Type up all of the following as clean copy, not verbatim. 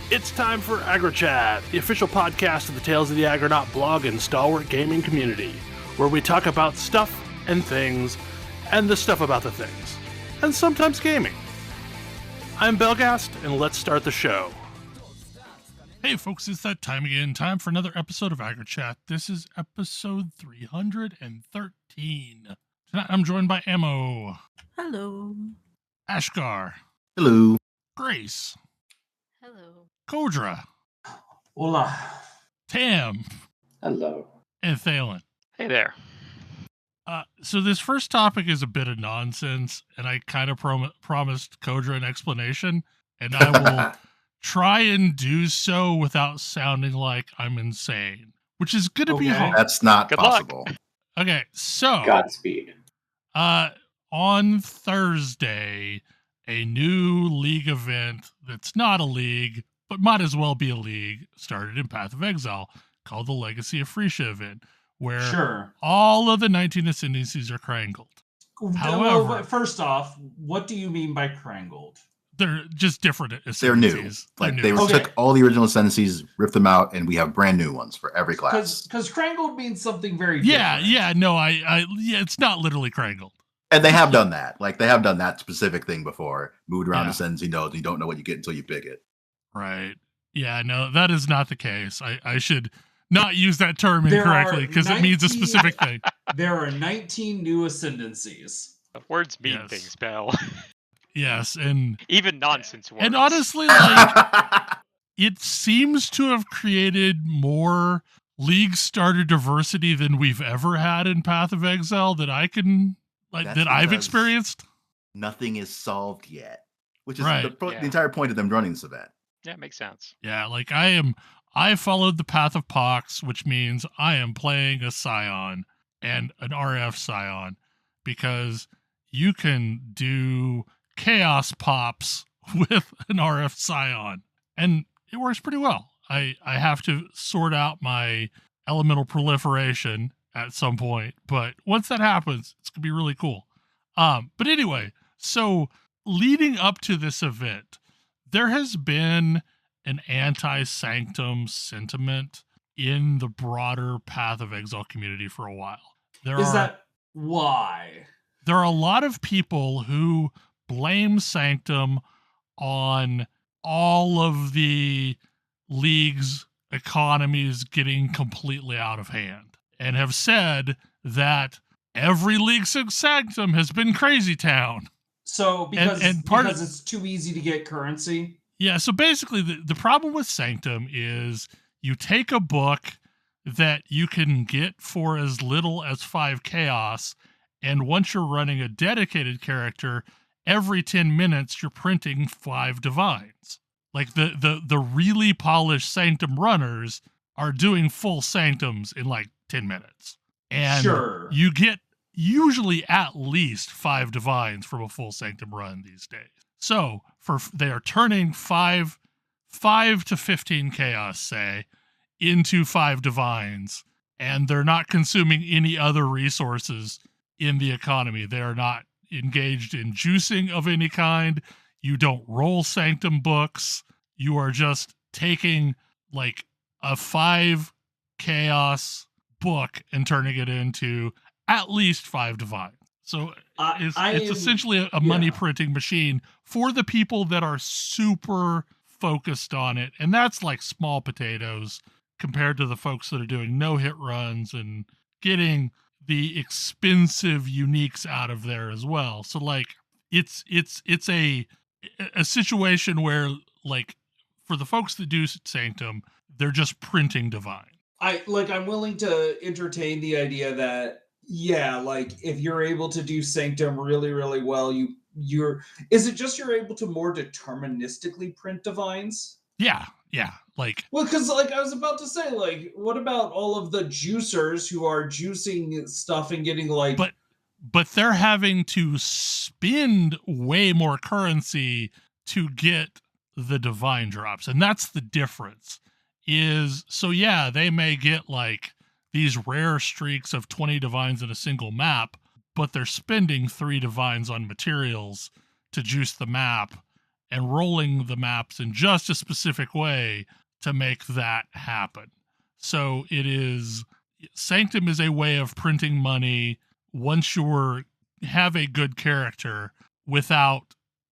It's time for AggroChat, the official podcast of the Tales of the Aggronaut blog and stalwart gaming community, where we talk about stuff and things, and the stuff about the things, and sometimes gaming. I'm Belghast, and let's start the show. Hey folks, it's that time again. Time for another episode of AggroChat. This is episode 313. Tonight I'm joined by Ammo. Hello. Ashgar. Hello. Grace. Hello. Kodra. Hola. Tam. Hello. And Thalen. Hey there. So this first topic is a bit of nonsense, and I kind of promised Kodra an explanation, and I will try and do so without sounding like I'm insane, which is going to be hard. That's not Good possible. luck. Okay, so Godspeed. on Thursday, a new league event that's not a league, but might as well be a league, started in Path of Exile, called the Legacy of Phrecia event, where all of the 19 ascendancies are crangled. However, well, first off, what do you mean by crangled? They're just different ascendancies. They're new. They took all the original ascendancies, ripped them out, and we have brand new ones for every class. Because crangled means something very different. It's not literally crangled. And they have done that. Like, they have done that specific thing before. Moved around Yeah. ascendancy nodes, you don't know what you get until you pick it. Right. Yeah, no, that is not the case. I should not use that term incorrectly because it means a specific thing. There are 19 new ascendancies. Words mean Yes. things, Bell. Yes, and Even nonsense words. and honestly, like, it seems to have created more league starter diversity than we've ever had in Path of Exile that I've because experienced. Nothing is solved yet, which is Right. the entire point of them running this event. Yeah, makes sense. Yeah, like I followed the Path of Pox, which means I am playing a Scion and an RF Scion because you can do chaos pops with an RF Scion, and it works pretty well. I have to sort out my elemental proliferation at some point, but once that happens, it's gonna be really cool. But anyway, so leading up to this event, there has been an anti-sanctum sentiment in the broader Path of Exile community for a while. Why? There are a lot of people who blame Sanctum on all of the league's economies getting completely out of hand and have said that every league since Sanctum has been Crazy Town. So because of it's too easy to get currency? Yeah, so basically the problem with Sanctum is you take a book that you can get for as little as 5 chaos, and once you're running a dedicated character, every 10 minutes you're printing 5 divines. Like the really polished Sanctum runners are doing full Sanctums in like 10 minutes. And you get usually at least 5 divines from a full Sanctum run these days. So they are turning 5 to 15 chaos, say, into 5 divines, and they're not consuming any other resources in the economy. They are not engaged in juicing of any kind. You don't roll Sanctum books. You are just taking like a 5 chaos book and turning it into at least 5 divines. So it's essentially a money printing machine for the people that are super focused on it. And that's like small potatoes compared to the folks that are doing no hit runs and getting the expensive uniques out of there as well. So like it's a situation where, like, for the folks that do Sanctum, they're just printing divine. I'm willing to entertain the idea that, yeah, like if you're able to do Sanctum really, really well, is it just you're able to more deterministically print divines? Yeah. Well, because like I was about to say, like, what about all of the juicers who are juicing stuff and getting like, but they're having to spend way more currency to get the divine drops, and that's the difference. They may get like these rare streaks of 20 divines in a single map, but they're spending 3 divines on materials to juice the map and rolling the maps in just a specific way to make that happen. So Sanctum is a way of printing money once you have a good character without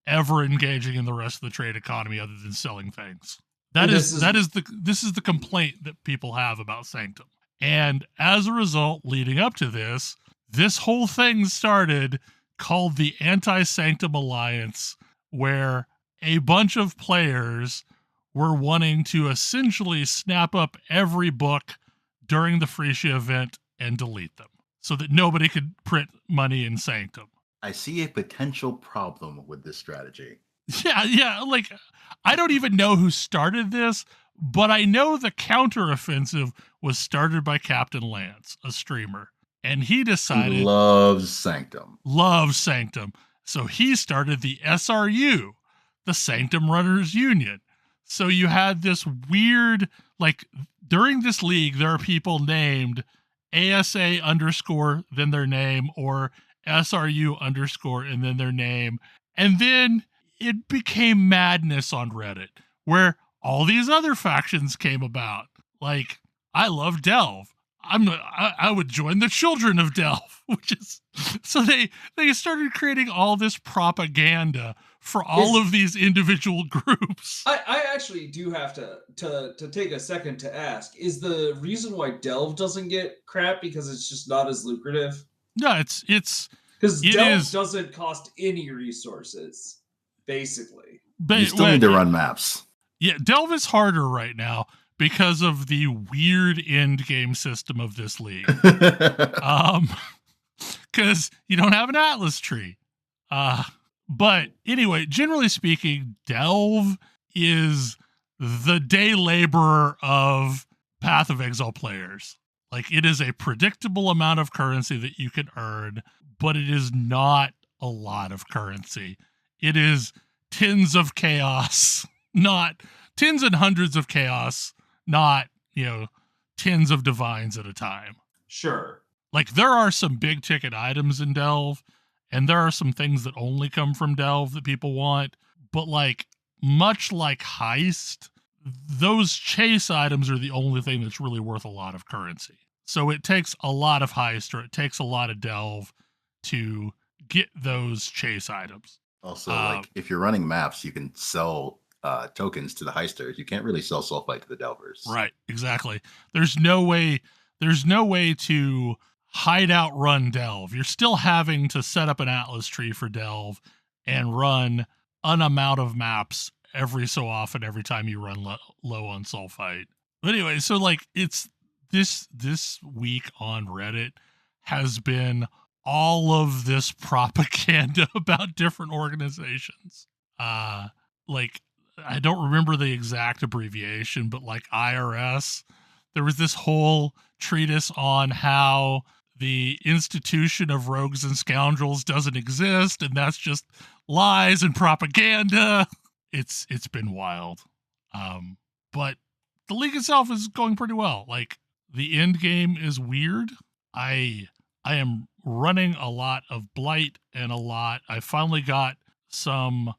ever engaging in the rest of the trade economy other than selling things. This is the complaint that people have about Sanctum. And as a result, leading up to this whole thing started called the Anti-Sanctum Alliance, where a bunch of players were wanting to essentially snap up every book during the Phrecia event and delete them so that nobody could print money in Sanctum. I see a potential problem with this strategy. Yeah. Like, I don't even know who started this, but I know the counteroffensive was started by Captain Lance, a streamer. And he decided... He loves Sanctum. So he started the SRU, the Sanctum Runners Union. So you had this weird, like, during this league, there are people named ASA _ then their name, or SRU _ and then their name. And then it became madness on Reddit, where all these other factions came about. Like, I love Delve. I would join the Children of Delve, which is... So they started creating all this propaganda for all of these individual groups. I actually do have to take a second to ask, is the reason why Delve doesn't get crap because it's just not as lucrative? No, it's because Delve doesn't cost any resources, basically. But you still need to run maps. Yeah, Delve is harder right now because of the weird end game system of this league. Because you don't have an Atlas tree. But anyway, generally speaking, Delve is the day laborer of Path of Exile players. Like, it is a predictable amount of currency that you can earn, but it is not a lot of currency. It is tens of chaos, not tens and hundreds of chaos, not, tens of divines at a time. Sure. Like, there are some big ticket items in Delve, and there are some things that only come from Delve that people want, but like, much like Heist, those chase items are the only thing that's really worth a lot of currency. So it takes a lot of Heist, or it takes a lot of Delve to get those chase items. Also, like, if you're running maps, you can sell tokens to the Heisters. You can't really sell Sulfite to the Delvers. Right, exactly. There's no way to hideout run Delve. You're still having to set up an Atlas tree for Delve and run an amount of maps every so often, every time you run low on Sulfite. But anyway, so like, it's this week on Reddit has been all of this propaganda about different organizations. Like, I don't remember the exact abbreviation, but like IRS, there was this whole treatise on how the institution of rogues and scoundrels doesn't exist, and that's just lies and propaganda. It's been wild. But the league itself is going pretty well. Like, the end game is weird. I am running a lot of Blight and I finally got some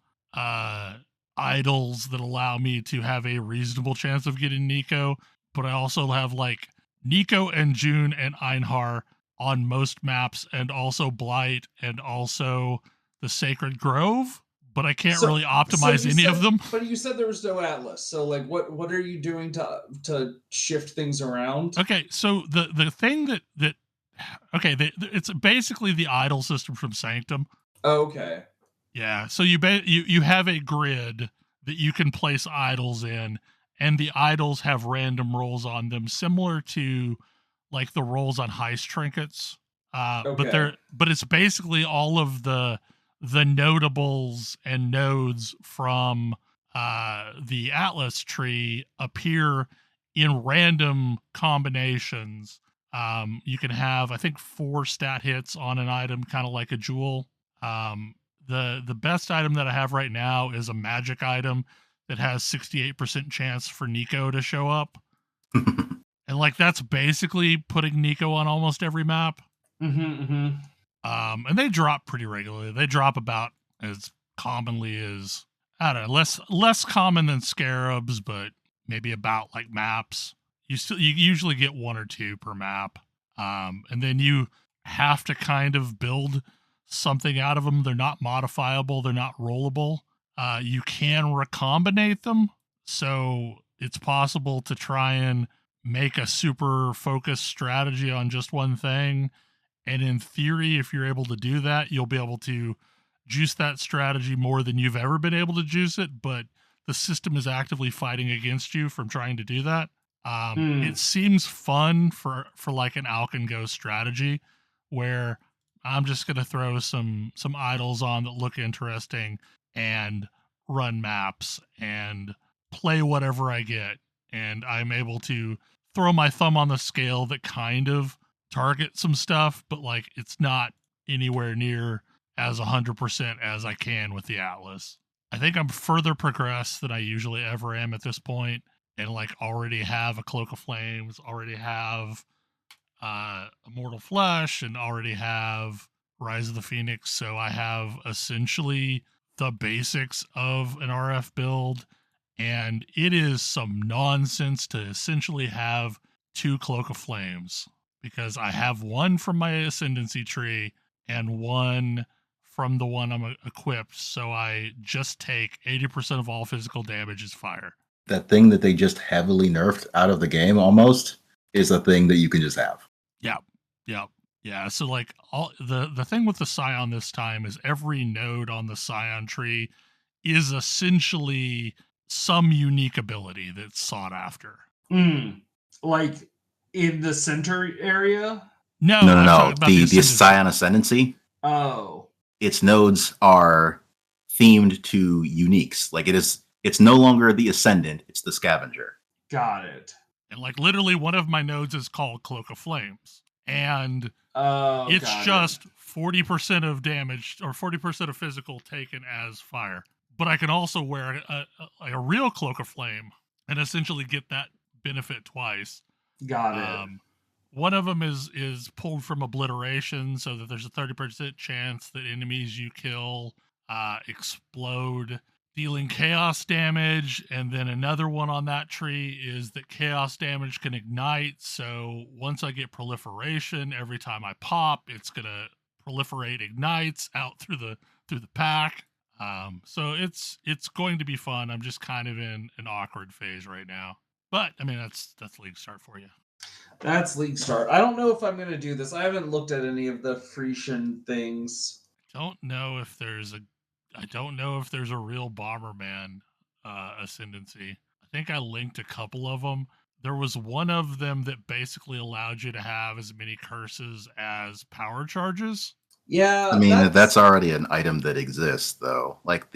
idols that allow me to have a reasonable chance of getting Nico, but I also have like Nico and June and Einhar on most maps, and also Blight, and also the Sacred Grove, but I can't really optimize any of them. But you said there was no Atlas, so like, what are you doing to shift things around? Okay, so the thing it's basically the idol system from Sanctum. Oh, okay. Yeah, so you have a grid that you can place idols in, and the idols have random rolls on them, similar to like the rolls on Heist trinkets. Okay. But it's basically all of the notables and nodes from the Atlas tree appear in random combinations. You can have, I think, 4 stat hits on an item, kind of like a jewel. The best item that I have right now is a magic item that has 68% chance for Nico to show up. And like, that's basically putting Nico on almost every map. And they drop pretty regularly. They drop about as commonly as I don't know, less common than scarabs, but maybe about like maps. You usually get 1 or 2 per map, and then you have to kind of build something out of them. They're not modifiable. They're not rollable. You can recombinate them, so it's possible to try and make a super focused strategy on just one thing. And in theory, if you're able to do that, you'll be able to juice that strategy more than you've ever been able to juice it. But the system is actively fighting against you from trying to do that. It seems fun for like an Alkin Go strategy where I'm just going to throw some idols on that look interesting and run maps and play whatever I get. And I'm able to throw my thumb on the scale that kind of target some stuff, but like it's not anywhere near as 100% as I can with the Atlas. I think I'm further progressed than I usually ever am at this point, and like already have a Cloak of Flames, already have Immortal Flesh, and already have Rise of the Phoenix. So I have essentially the basics of an RF build, and it is some nonsense to essentially have 2 Cloak of Flames because I have 1 from my Ascendancy tree and 1 from the one I'm equipped. So I just take 80% of all physical damage as fire. That thing that they just heavily nerfed out of the game almost is a thing that you can just have. Yeah. So like all the thing with the Scion this time is every node on the Scion tree is essentially some unique ability that's sought after. Like in the center area? No. The Scion Ascendancy. Oh. Its nodes are themed to uniques. Like it's no longer the Ascendant, it's the Scavenger. Got it. And like literally one of my nodes is called Cloak of Flames. And it's just 40% of damage or 40% of physical taken as fire. But I can also wear a real Cloak of Flame and essentially get that benefit twice. Got it. One of them is pulled from Obliteration, so that there's a 30% chance that enemies you kill explode, dealing chaos damage. And then another one on that tree is that chaos damage can ignite. So once I get Proliferation, every time I pop, it's gonna proliferate ignites out through the pack. So it's going to be fun. I'm just kind of in an awkward phase right now. But I mean that's League Start for you. That's League Start. I don't know if I'm gonna do this. I haven't looked at any of the Frecian things. I don't know if there's a real Bomberman Ascendancy. I think I linked a couple of them. There was one of them that basically allowed you to have as many curses as power charges. Yeah, I mean that's already an item that exists though. Like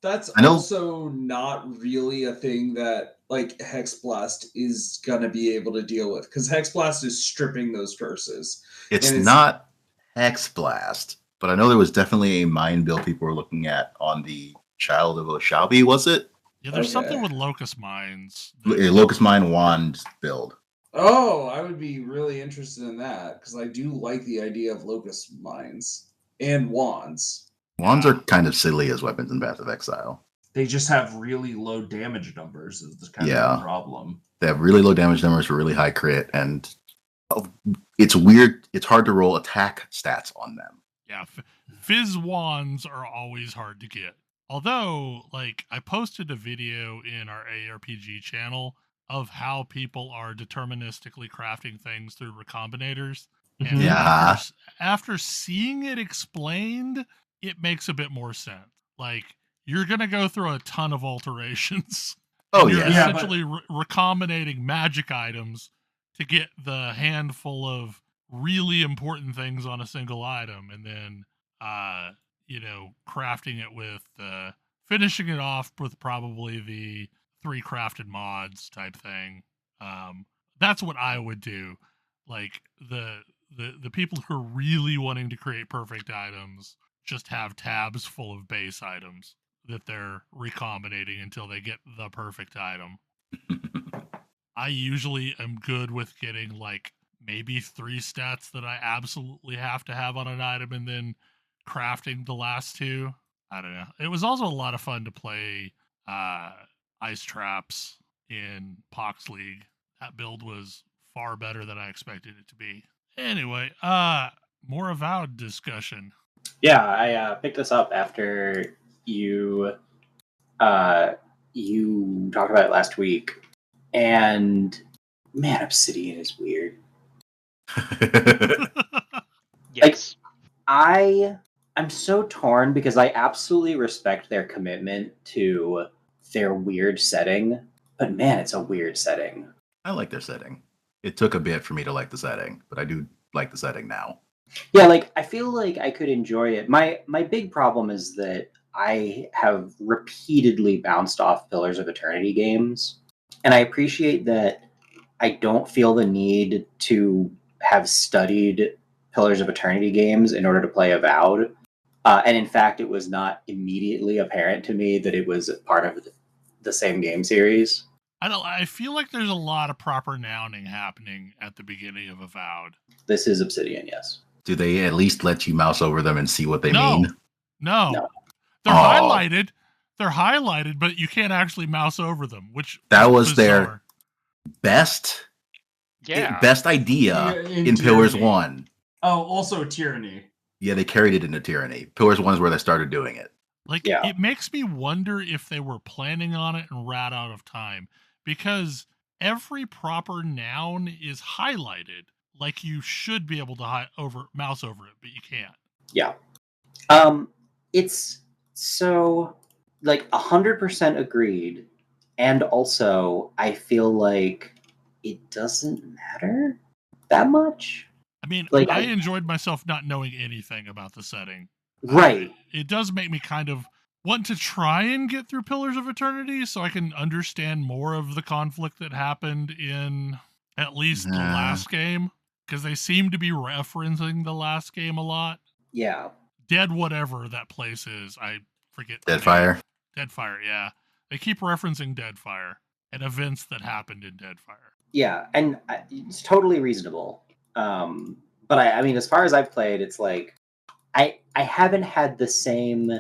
that's also not really a thing that like Hexblast is gonna be able to deal with because Hexblast is stripping those curses. It's not Hexblast, but I know there was definitely a mine build people were looking at on the Child of Oshabi, was it? Yeah, there's something with Locust Mines. A Locust Mine wand build. Oh, I would be really interested in that because I do like the idea of Locust Mines and wands. Wands are kind of silly as weapons in Path of Exile. They just have really low damage numbers is the kind of the problem. They have really low damage numbers for really high crit, and it's weird. It's hard to roll attack stats on them. Yeah, Fizz wands are always hard to get. Although, like, I posted a video in our ARPG channel of how people are deterministically crafting things through recombinators. And after seeing it explained, it makes a bit more sense. Like, you're going to go through a ton of alterations. You're essentially recombinating magic items to get the handful of really important things on a single item. And then, crafting it with, finishing it off with probably the 3 crafted mods type thing. That's what I would do. Like, the people who are really wanting to create perfect items just have tabs full of base items that they're recombinating until they get the perfect item. I usually am good with getting like maybe 3 stats that I absolutely have to have on an item and then crafting the last 2. I don't know. It was also a lot of fun to play Ice Traps in Pox League. That build was far better than I expected it to be. Anyway, more Avowed discussion. Yeah, I picked this up after you you talked about it last week, and man, Obsidian is weird. Yes. I'm so torn because I absolutely respect their commitment to their weird setting, but man, it's a weird setting. I like their setting. It took a bit for me to like the setting, but I do like the setting now. Yeah, like I feel like I could enjoy it. My big problem is that I have repeatedly bounced off Pillars of Eternity games, and I appreciate that I don't feel the need to have studied Pillars of Eternity games in order to play Avowed. And in fact, it was not immediately apparent to me that it was part of the same game series. I feel like there's a lot of proper nouning happening at the beginning of Avowed. This is Obsidian, yes. Do they at least let you mouse over them and see what they mean? No. They're highlighted. They're highlighted, but you can't actually mouse over them, which that was bizarre. Their best idea in Pillars 1. Oh, also Tyranny. Yeah, they carried it into Tyranny. Pillars 1 is where they started doing it. It makes me wonder if they were planning on it and ran out of time, because every proper noun is highlighted. Like you should be able to mouse over it, but you can't. Yeah. It's so 100% agreed. And also I feel like it doesn't matter that much. I mean, I enjoyed myself not knowing anything about the setting. Right. It does make me kind of want to try and get through Pillars of Eternity so I can understand more of the conflict that happened in at least the last game. Because they seem to be referencing the last game a lot. Yeah. Dead whatever that place is. I forget. Deadfire. Deadfire, yeah. They keep referencing Deadfire and events that happened in Deadfire. Yeah, and it's totally reasonable. But I mean, as far as I've played, it's like I haven't had the same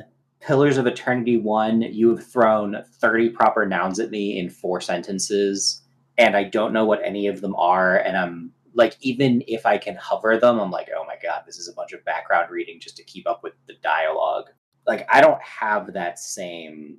Pillars of Eternity 1. You have thrown 30 proper nouns at me in 4 sentences, and I don't know what any of them are, and I'm like, even if I can hover them, I'm like, oh my god, this is a bunch of background reading just to keep up with the dialogue. Like, I don't have that same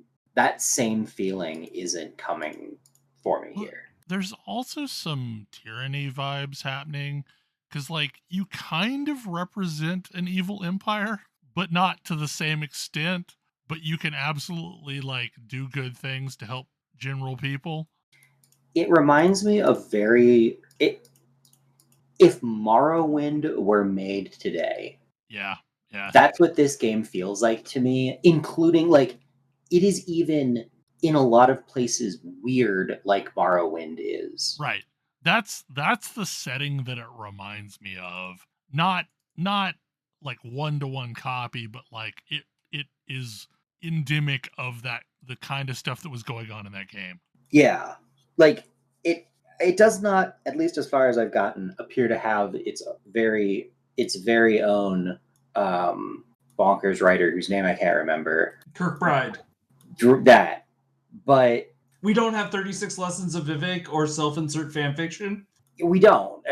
feeling isn't coming for me here. There's also some Tyranny vibes happening, because, you kind of represent an evil empire, but not to the same extent, but you can absolutely, do good things to help general people. It reminds me of if Morrowind were made today. Yeah. That's what this game feels like to me, including, it is even, in a lot of places, weird like Morrowind is. Right. That's the setting that it reminds me of. Not like one-to-one copy, but it is endemic of the kind of stuff that was going on in that game. Yeah. It does not, at least as far as I've gotten, appear to have its very own bonkers writer whose name I can't remember. Kirkbride. That. But we don't have 36 lessons of Vivek or self-insert fanfiction. We don't.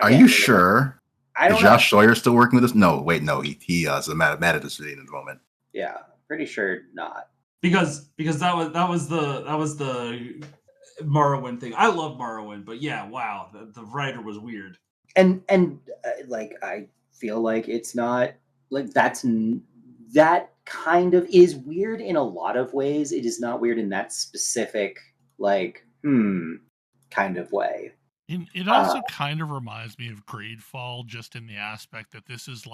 Are you sure? Is Josh Sawyer still working with us? No, wait, no. He is mad at us at the moment. Yeah, pretty sure not. Because that was the Morrowind thing. I love Morrowind, but yeah, wow, the writer was weird. And I feel like it's not that kind of is weird in a lot of ways. It is not weird in that specific kind of way. It also kind of reminds me of Greedfall, just in the aspect that this is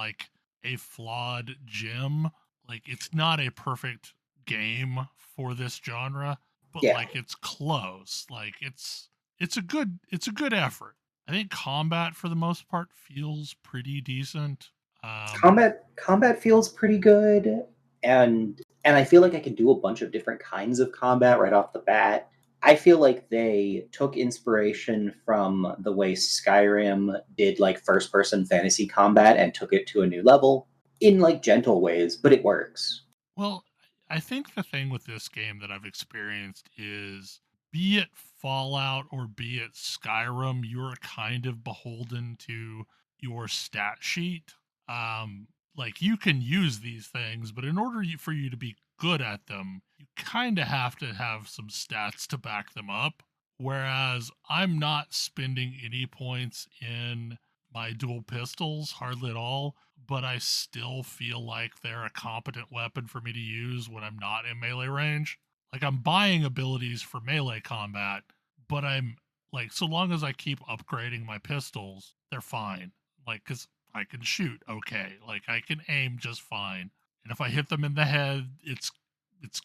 a flawed gem. It's not a perfect game for this genre, but it's close. It's a good effort. I think combat for the most part feels pretty decent. Combat feels pretty good, and I feel like I can do a bunch of different kinds of combat right off the bat. I feel like they took inspiration from the way Skyrim did first-person fantasy combat and took it to a new level in gentle ways, but it works. Well, I think the thing with this game that I've experienced is, be it Fallout or be it Skyrim, you're kind of beholden to your stat sheet. Like, you can use these things, but in order for you to be good at them, you kind of have to have some stats to back them up. Whereas I'm not spending any points in my dual pistols, hardly at all, but I still feel like they're a competent weapon for me to use when I'm not in melee range. Like, I'm buying abilities for melee combat, but I'm like, so long as I keep upgrading my pistols, they're fine. Like, because I can shoot okay, like I can aim just fine, and if I hit them in the head, it's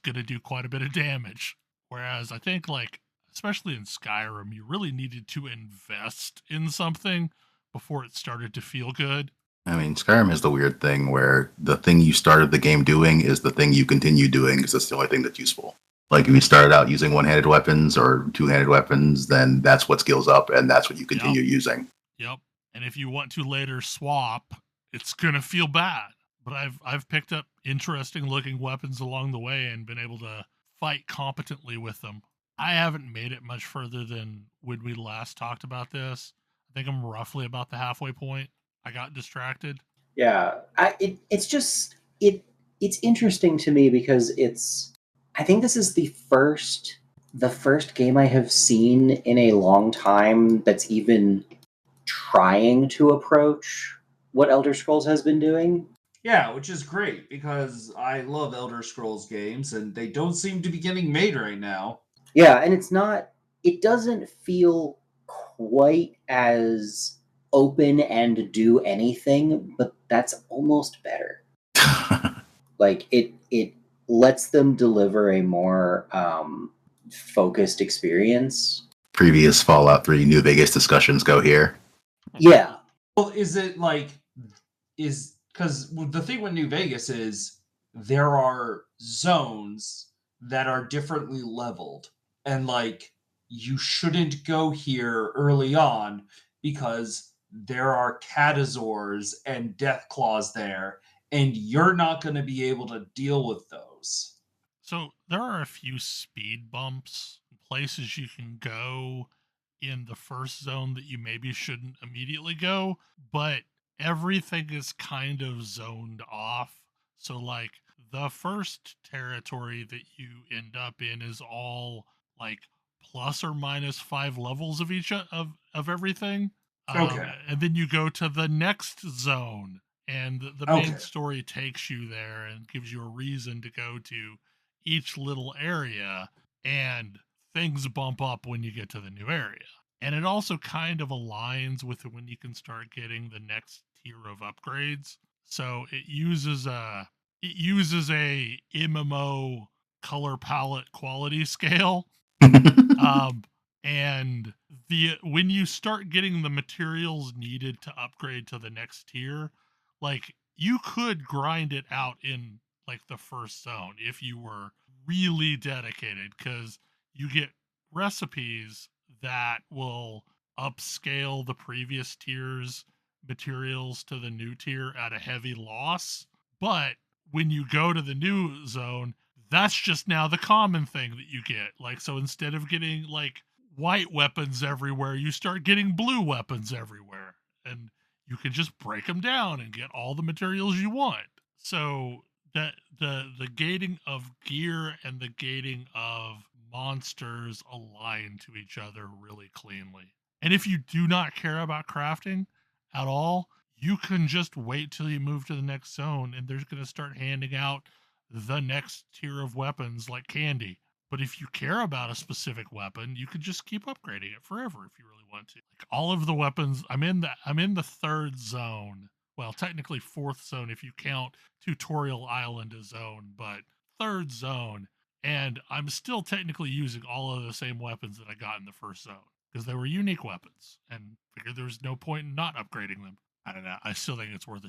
gonna do quite a bit of damage. Whereas I think, like, especially in Skyrim, you really needed to invest in something before it started to feel good. I mean, Skyrim is the weird thing where the thing you started the game doing is the thing you continue doing because it's the only thing that's useful. Like, if you started out using one-handed weapons or two-handed weapons, then that's what skills up, and that's what you continue using. Yep. And if you want to later swap, it's gonna feel bad. But I've picked up interesting looking weapons along the way and been able to fight competently with them. I haven't made it much further than when we last talked about this. I think I'm roughly about the halfway point. I got distracted. Yeah, it's interesting to me because I think this is the first game I have seen in a long time that's even trying to approach what Elder Scrolls has been doing. Yeah, which is great because I love Elder Scrolls games and they don't seem to be getting made right now. Yeah, and it doesn't feel quite as open and do anything, but that's almost better. Like, it lets them deliver a more focused experience. Previous Fallout 3 New Vegas discussions go here. Yeah. Well, is it like, because the thing with New Vegas is there are zones that are differently leveled, and like, you shouldn't go here early on because there are catazors and death claws there, and you're not going to be able to deal with those. So there are a few speed bumps, places you can go in the first zone that you maybe shouldn't immediately go, but everything is kind of zoned off. So, like, the first territory that you end up in is all like plus or minus 5 levels of each of everything. Okay. And then you go to the next zone, and the main story takes you there and gives you a reason to go to each little area, and things bump up when you get to the new area. And it also kind of aligns with when you can start getting the next tier of upgrades. So it uses a MMO color palette quality scale. And when you start getting the materials needed to upgrade to the next tier, like, you could grind it out in like the first zone if you were really dedicated, because you get recipes that will upscale the previous tier's materials to the new tier at a heavy loss. But when you go to the new zone, that's just now the common thing that you get. Like, so instead of getting like white weapons everywhere, you start getting blue weapons everywhere, and you can just break them down and get all the materials you want. So that the gating of gear and the gating of monsters align to each other really cleanly. And if you do not care about crafting at all, you can just wait till you move to the next zone, and they're going to start handing out the next tier of weapons like candy. But if you care about a specific weapon, you could just keep upgrading it forever if you really want to. Like, all of the weapons, I'm in the third zone. Well, technically fourth zone if you count Tutorial Island a zone, but third zone, and I'm still technically using all of the same weapons that I got in the first zone because they were unique weapons, and figured there was no point in not upgrading them. I don't know. I still think it's worth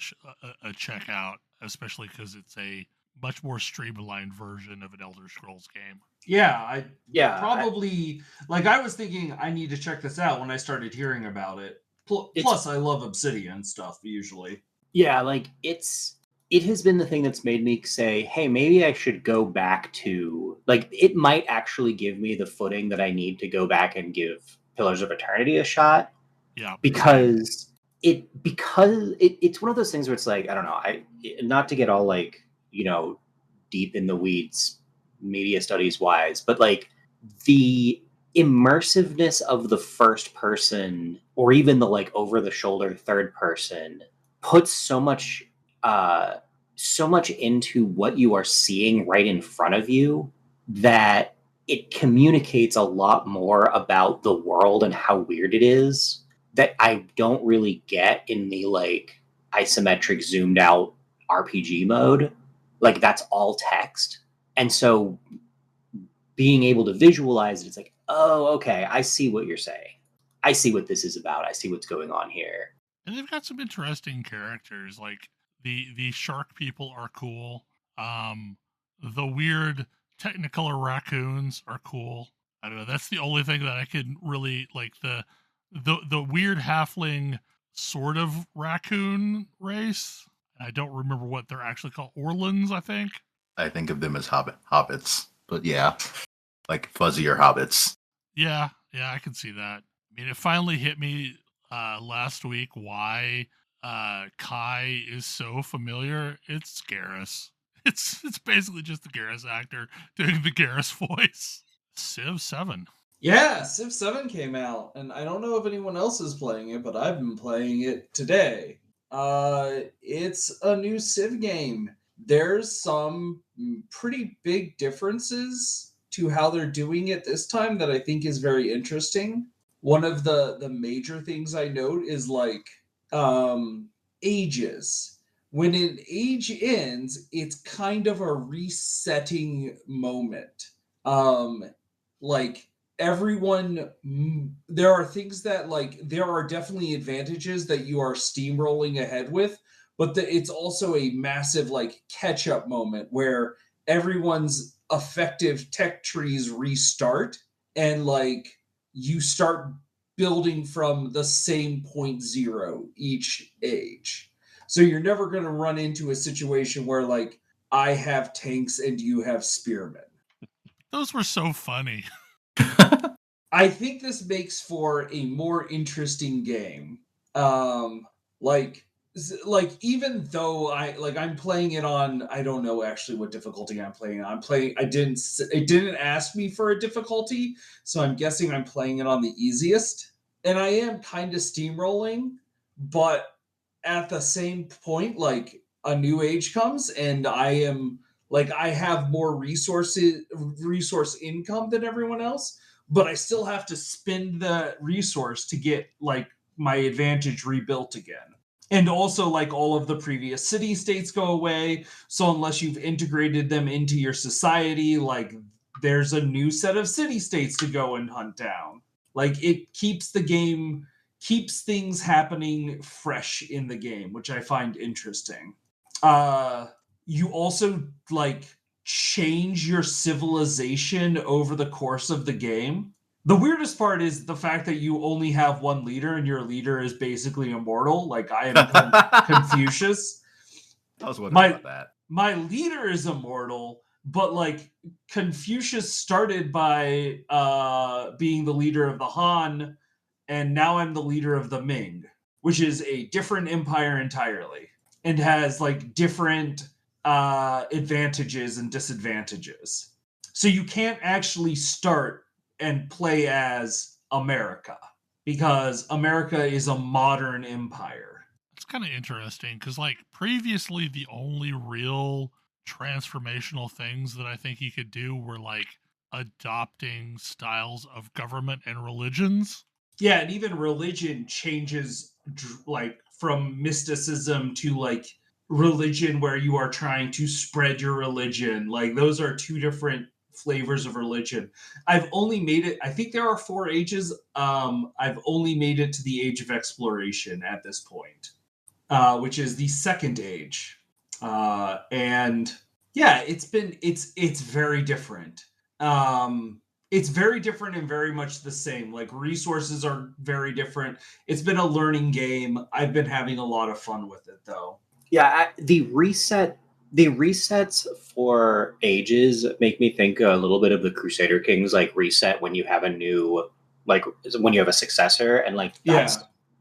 a check out, especially because it's a much more streamlined version of an Elder Scrolls game. Yeah, I was thinking I need to check this out when I started hearing about it. Plus, I love Obsidian stuff usually. Yeah, like, it's it has been the thing that's made me say, hey, maybe I should go back to, like, it might actually give me the footing that I need to go back and give Pillars of Eternity a shot. Yeah. Because it's one of those things where it's like, I don't know, not to get all like, deep in the weeds media studies wise, but like the immersiveness of the first person or even the like over the shoulder third person puts so much into what you are seeing right in front of you that it communicates a lot more about the world and how weird it is that I don't really get in the like isometric zoomed out RPG mode. Like that's all text. And so being able to visualize it, it's like, oh, okay, I see what you're saying. I see what this is about. I see what's going on here. And they've got some interesting characters. Like the shark people are cool. The weird Technicolor raccoons are cool. I don't know. That's the only thing that I can really like. The weird halfling sort of raccoon race. I don't remember what they're actually called. Orlans, I think. I think of them as hobbits, but yeah, like fuzzier hobbits. Yeah, I can see that. I mean, it finally hit me last week why Kai is so familiar. It's Garrus. It's basically just the Garrus actor doing the Garrus voice. Civ 7. Yeah, Civ 7 came out, and I don't know if anyone else is playing it, but I've been playing it today. It's a new Civ game. There's some pretty big differences to how they're doing it this time that I think is very interesting. One of the major things I note is like ages. When an age ends, it's kind of a resetting moment. Like everyone, there are things that like there are definitely advantages that you are steamrolling ahead with, but it's also a massive like catch up moment where everyone's effective tech trees restart and like you start building from the same point zero each age. So you're never going to run into a situation where like I have tanks and you have spearmen. Those were so funny. I think this makes for a more interesting game. Like even though I'm playing it on, I don't know actually what difficulty I'm playing on. It didn't ask me for a difficulty, so I'm guessing I'm playing it on the easiest. And I am kind of steamrolling, but at the same point, like a new age comes and I am like I have more resource income than everyone else, but I still have to spend the resource to get like my advantage rebuilt again. And also like all of the previous city states go away. So unless you've integrated them into your society, like there's a new set of city states to go and hunt down. Like it keeps things happening fresh in the game, which I find interesting. You also like change your civilization over the course of the game. The weirdest part is the fact that you only have one leader and your leader is basically immortal. Like I am Confucius. I was wondering about that. My leader is immortal, but like Confucius started by being the leader of the Han, and now I'm the leader of the Ming, which is a different empire entirely and has like different advantages and disadvantages. So you can't actually start and play as America because America is a modern empire. It's kind of interesting because like previously the only real transformational things that I think you could do were like adopting styles of government and religions. Yeah, and even religion changes like from mysticism to like religion where you are trying to spread your religion. Like those are two different flavors of religion. I've only made it, I think there are 4 ages. I've only made it to the age of exploration at this point, which is the second age. And yeah, it's very different. It's very different and very much the same. Like resources are very different. It's been a learning game. I've been having a lot of fun with it though. Yeah, the resets for ages make me think a little bit of the Crusader Kings like reset when you have a new when you have a successor, and like Yeah.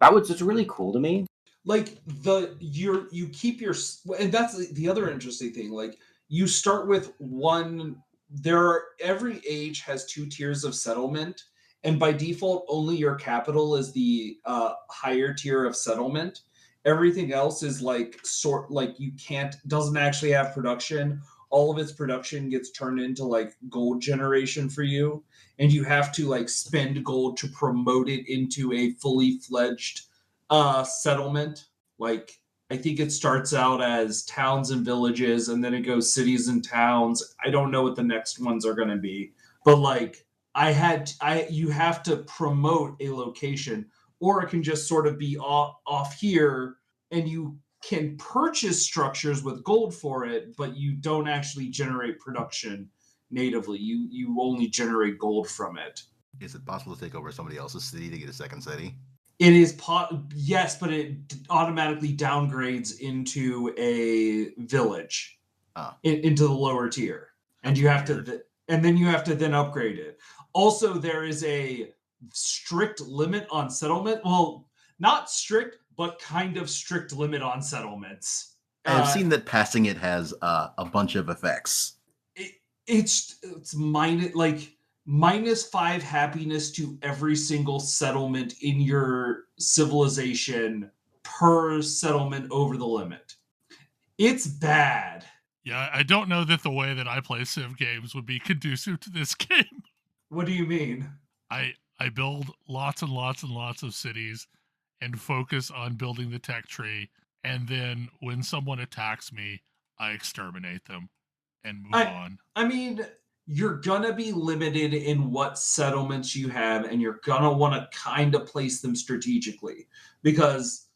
that was just really cool to me. Like you keep your, and that's the other interesting thing. Like you start with one. Every age has 2 tiers of settlement, and by default, only your capital is the higher tier of settlement. Everything else is like you doesn't actually have production. All of its production gets turned into like gold generation for you, and you have to like spend gold to promote it into a fully fledged settlement. Like I think it starts out as towns and villages, and then it goes cities and towns. I don't know what the next ones are going to be, but like you have to promote a location, or it can just sort of be off here, and you can purchase structures with gold for it, but you don't actually generate production natively. You only generate gold from it. Is it possible to take over somebody else's city to get a second city? It is yes, but it automatically downgrades into a village, into the lower tier, and you have to, and then you have to then upgrade it. Also, there is a strict limit on settlement. Well, not strict, but kind of strict limit on settlements. I've seen that passing it has a bunch of effects. It's -5 happiness to every single settlement in your civilization per settlement over the limit. It's bad. Yeah, I don't know that the way that I play Civ games would be conducive to this game. What do you mean? I build lots and lots and lots of cities and focus on building the tech tree, and then when someone attacks me, I exterminate them and move on. I mean, you're gonna be limited in what settlements you have, and you're gonna want to kind of place them strategically, because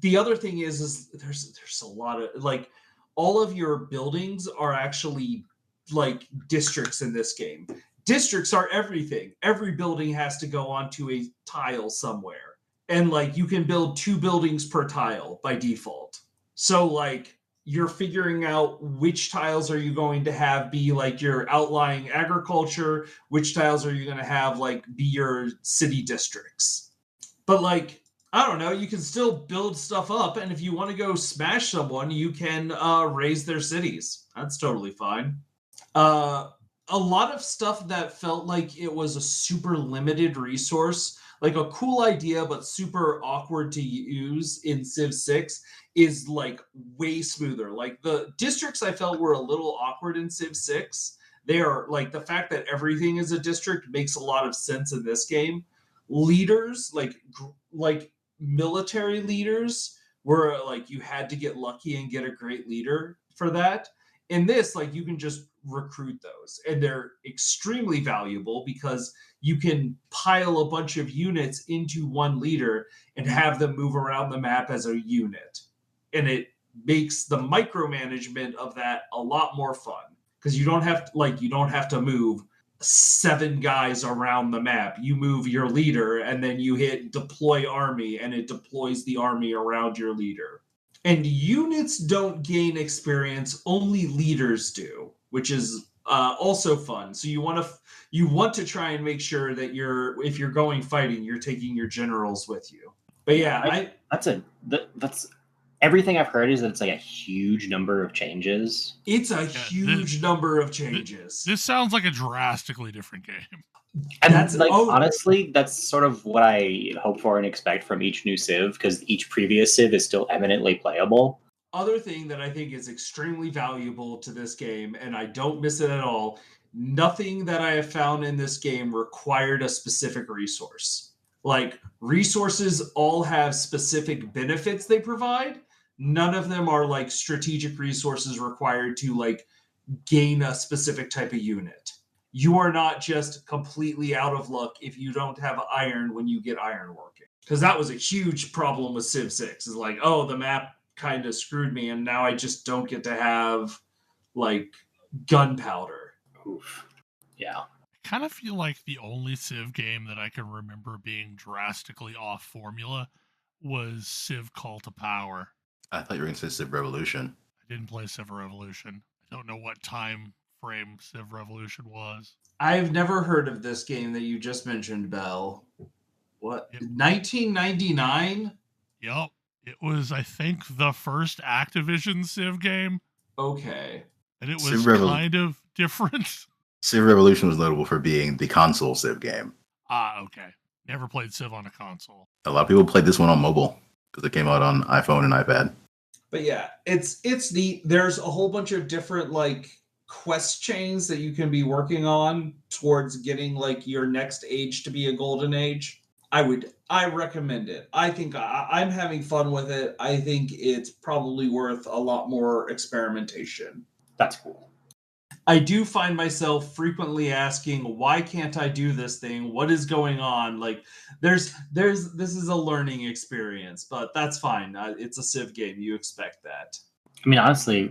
the other thing is there's a lot of like all of your buildings are actually like districts in this game. Districts are everything. Every building has to go onto a tile somewhere, and like you can build 2 buildings per tile by default. So like you're figuring out which tiles are you going to have be like your outlying agriculture, which tiles are you going to have like be your city districts. But like I don't know, you can still build stuff up, and if you want to go smash someone, you can raise their cities. That's totally fine. A lot of stuff that felt like it was a super limited resource, like a cool idea but super awkward to use in Civ 6, is like way smoother. Like the districts I felt were a little awkward in Civ 6. They are like the fact that everything is a district makes a lot of sense in this game. Leaders, like military leaders, were like you had to get lucky and get a great leader for that. In this, like you can just recruit those, and they're extremely valuable because you can pile a bunch of units into one leader and have them move around the map as a unit, and it makes the micromanagement of that a lot more fun because you don't have to move 7 guys around the map. You move your leader and then you hit deploy army, and it deploys the army around your leader. And units don't gain experience, only leaders do, which is also fun. So you want to try and make sure that if you're going fighting, you're taking your generals with you. But yeah, that's everything I've heard is that it's like a huge number of changes. It's a huge number of changes. This sounds like a drastically different game. And honestly, that's sort of what I hope for and expect from each new Civ, because each previous Civ is still eminently playable. Other thing that I think is extremely valuable to this game, and I don't miss it at all, nothing that I have found in this game required a specific resource. Like, resources all have specific benefits they provide. None of them are like strategic resources required to like gain a specific type of unit. You are not just completely out of luck if you don't have iron when you get iron working. Because that was a huge problem with Civ 6. Is like, oh, the map kind of screwed me, and now I just don't get to have like gunpowder. Oof. Yeah. I kind of feel like the only Civ game that I can remember being drastically off formula was Civ Call to Power. I thought you were going to say Civ Revolution. I didn't play Civ Revolution. I don't know what time frame Civ Revolution was. I've never heard of this game that you just mentioned, Bell. What? 1999? Yep. It was, I think, the first Activision Civ game. Okay. And it was kind of different. Civ Revolution was notable for being the console Civ game. Ah, okay. Never played Civ on a console. A lot of people played this one on mobile because it came out on iPhone and iPad. But yeah, it's neat. There's a whole bunch of different like quest chains that you can be working on towards getting like your next age to be a golden age. I recommend it. I think I'm having fun with it. I think it's probably worth a lot more experimentation. That's cool. I do find myself frequently asking, why can't I do this thing? What is going on? Like this is a learning experience, but that's fine. It's a Civ game. You expect that. I mean, honestly,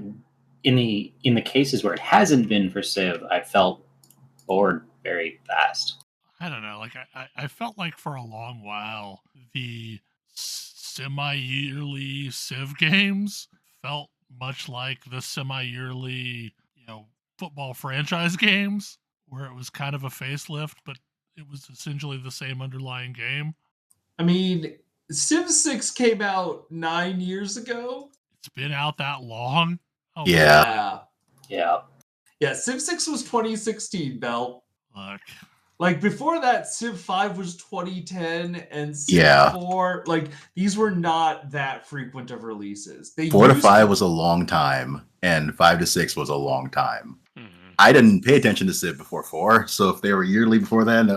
in the cases where it hasn't been for Civ, I felt bored very fast. I don't know. Like I felt like for a long while the semi-yearly Civ games felt much like the semi-yearly, football franchise games, where it was kind of a facelift, but it was essentially the same underlying game. I mean, Civ 6 came out 9 years ago. It's been out that long. Oh, yeah. Yeah. Civ 6 was 2016, Bell. Look. Like, before that, Civ 5 was 2010, and Civ 4, like, these were not that frequent of releases. 4 to 5 was a long time, and 5 to 6 was a long time. I didn't pay attention to Civ before 4, so if they were yearly before then...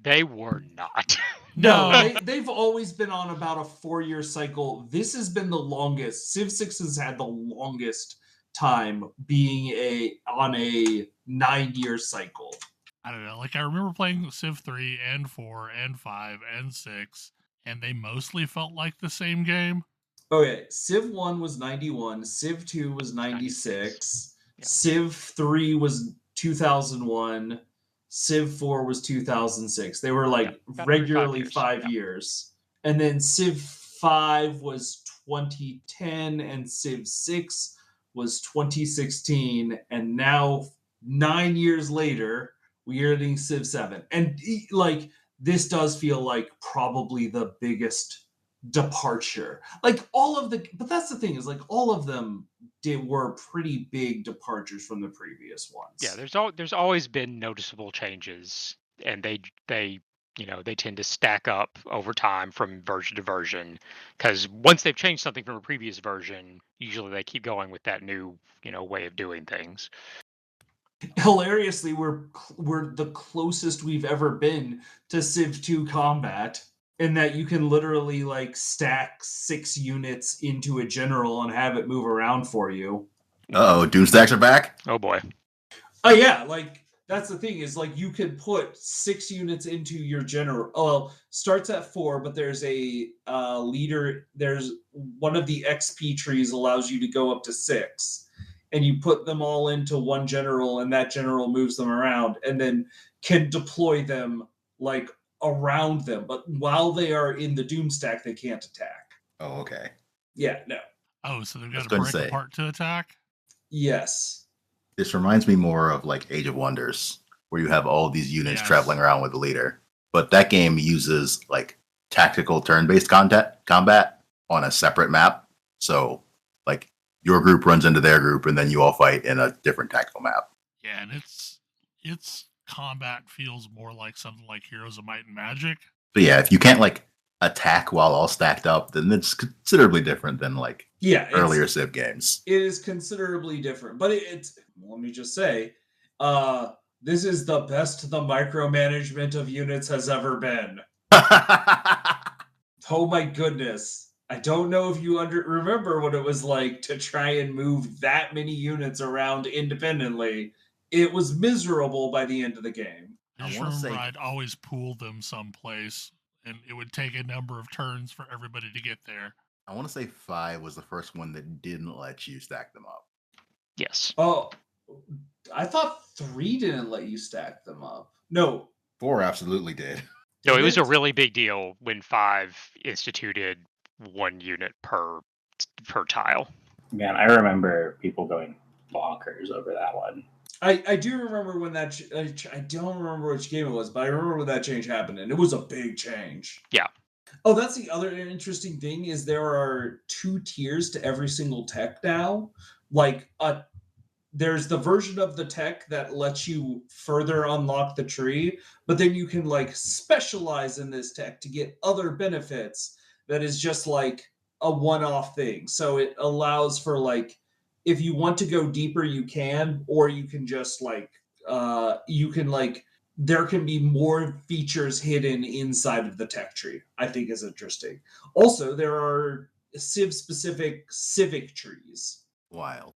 They were not. No, they've always been on about a 4-year cycle. This has been the longest. Civ 6 has had the longest time being on a 9-year cycle. I don't know. Like, I remember playing Civ 3 and 4 and 5 and 6, and they mostly felt like the same game. Okay, Civ 1 was 91, Civ 2 was 96, yeah. Civ 3 was 2001, Civ 4 was 2006. They were like regularly 5 years. And then Civ 5 was 2010, and Civ 6 was 2016, and now 9 years later, we are getting Civ 7. And like, this does feel like probably the biggest departure. Like but that's the thing, is like all of them were pretty big departures from the previous ones. Yeah, there's always been noticeable changes, and they tend to stack up over time from version to version, because once they've changed something from a previous version, usually they keep going with that new way of doing things. Hilariously, we're the closest we've ever been to Civ 2 combat, in that you can literally like stack 6 units into a general and have it move around for you. Uh-oh, Doom stacks are back? Oh boy. Oh yeah, like that's the thing, is like you can put 6 units into your general. Oh, starts at 4, but there's a leader. There's one of the XP trees allows you to go up to 6. And you put them all into one general, and that general moves them around, and then can deploy them like around them. But while they are in the Doom stack, they can't attack. Oh, okay. Yeah, no. Oh, so they've got to break apart to attack? Yes. This reminds me more of like Age of Wonders, where you have all these units traveling around with the leader. But that game uses like tactical turn-based combat on a separate map. So like your group runs into their group, and then you all fight in a different tactical map. Yeah, and its combat feels more like something like Heroes of Might and Magic. But yeah, if you can't like attack while all stacked up, then it's considerably different than like earlier Civ games. It is considerably different, but it's let me just say, this is the best the micromanagement of units has ever been. Oh my goodness. I don't know if you remember what it was like to try and move that many units around independently. It was miserable by the end of the game. I just remember I'd always pool them someplace, and it would take a number of turns for everybody to get there. I want to say 5 was the first one that didn't let you stack them up. Yes. Oh, I thought 3 didn't let you stack them up. No. 4 absolutely did. No, it was a really big deal when 5 instituted 1 unit per tile. Man, I remember people going bonkers over that one. I do remember when that... I don't remember which game it was, but I remember when that change happened, and it was a big change. Yeah. Oh, that's the other interesting thing, is there are 2 tiers to every single tech now. Like, there's the version of the tech that lets you further unlock the tree, but then you can, like, specialize in this tech to get other benefits that is just, like, a one-off thing. So it allows for, like, if you want to go deeper, you can, or you can just, like, there can be more features hidden inside of the tech tree, I think is interesting. Also, there are Civ-specific civic trees. Wild.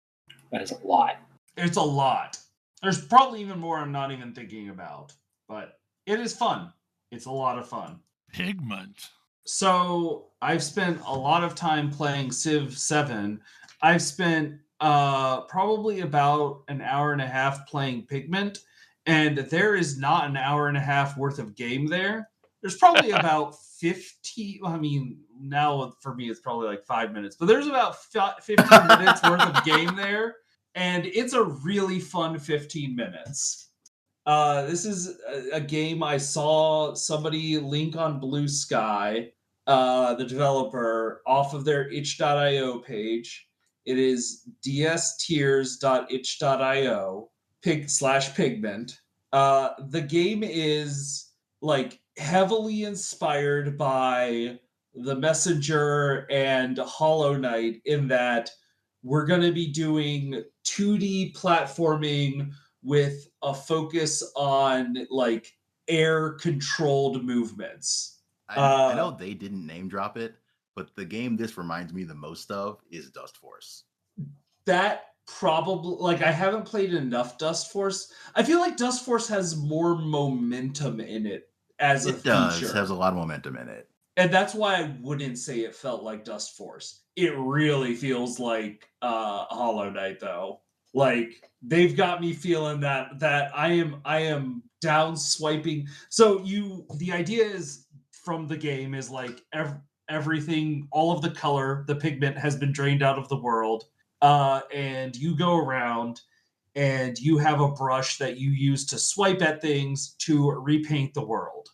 That is a lot. It's a lot. There's probably even more I'm not even thinking about, but it is fun. It's a lot of fun. Pigment. So I've spent a lot of time playing Civ 7. I've spent probably about an hour and a half playing Pigment, and there is not an hour and a half worth of game there. There's probably about 50. I mean, now for me it's probably like 5 minutes, but there's about 15 minutes worth of game there, and it's a really fun 15 minutes. This is a game I saw somebody link on Blue Sky, the developer, off of their itch.io page. It is dstiers.itch.io /pigment. The game is like heavily inspired by The Messenger and Hollow Knight in that we're going to be doing 2D platforming with a focus on like air controlled movements. I know they didn't name drop it, but the game this reminds me the most of is Dust Force. That probably, like, I haven't played enough Dust Force. I feel like Dust Force has more momentum in it as a feature. It does, has a lot of momentum in it. And that's why I wouldn't say it felt like Dust Force. It really feels like Hollow Knight, though. Like, they've got me feeling that I am down swiping. So the idea is from the game is like everything, all of the color, the pigment has been drained out of the world, and you go around and you have a brush that you use to swipe at things to repaint the world.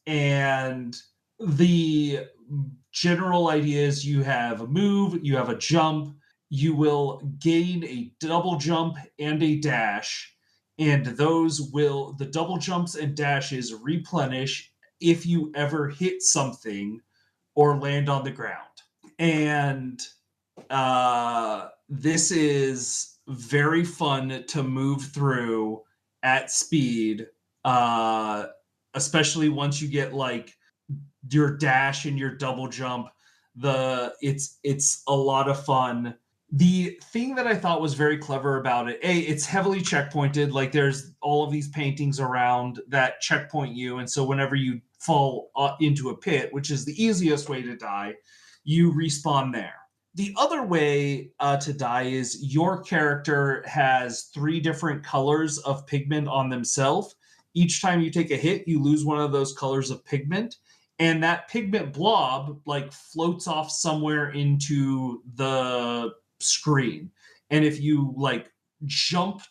And the general idea is you have a move, you have a jump, you will gain a double jump and a dash, and the double jumps and dashes replenish if you ever hit something or land on the ground. And this is very fun to move through at speed, especially once you get like your dash and your double jump. It's a lot of fun. The thing that I thought was very clever about it, it's heavily checkpointed. Like there's all of these paintings around that checkpoint you, and so whenever you fall into a pit, which is the easiest way to die, you respawn there. The other way to die is your character has 3 different colors of pigment on themselves. Each time you take a hit, you lose one of those colors of pigment, and that pigment blob like floats off somewhere into the screen. And if you like jump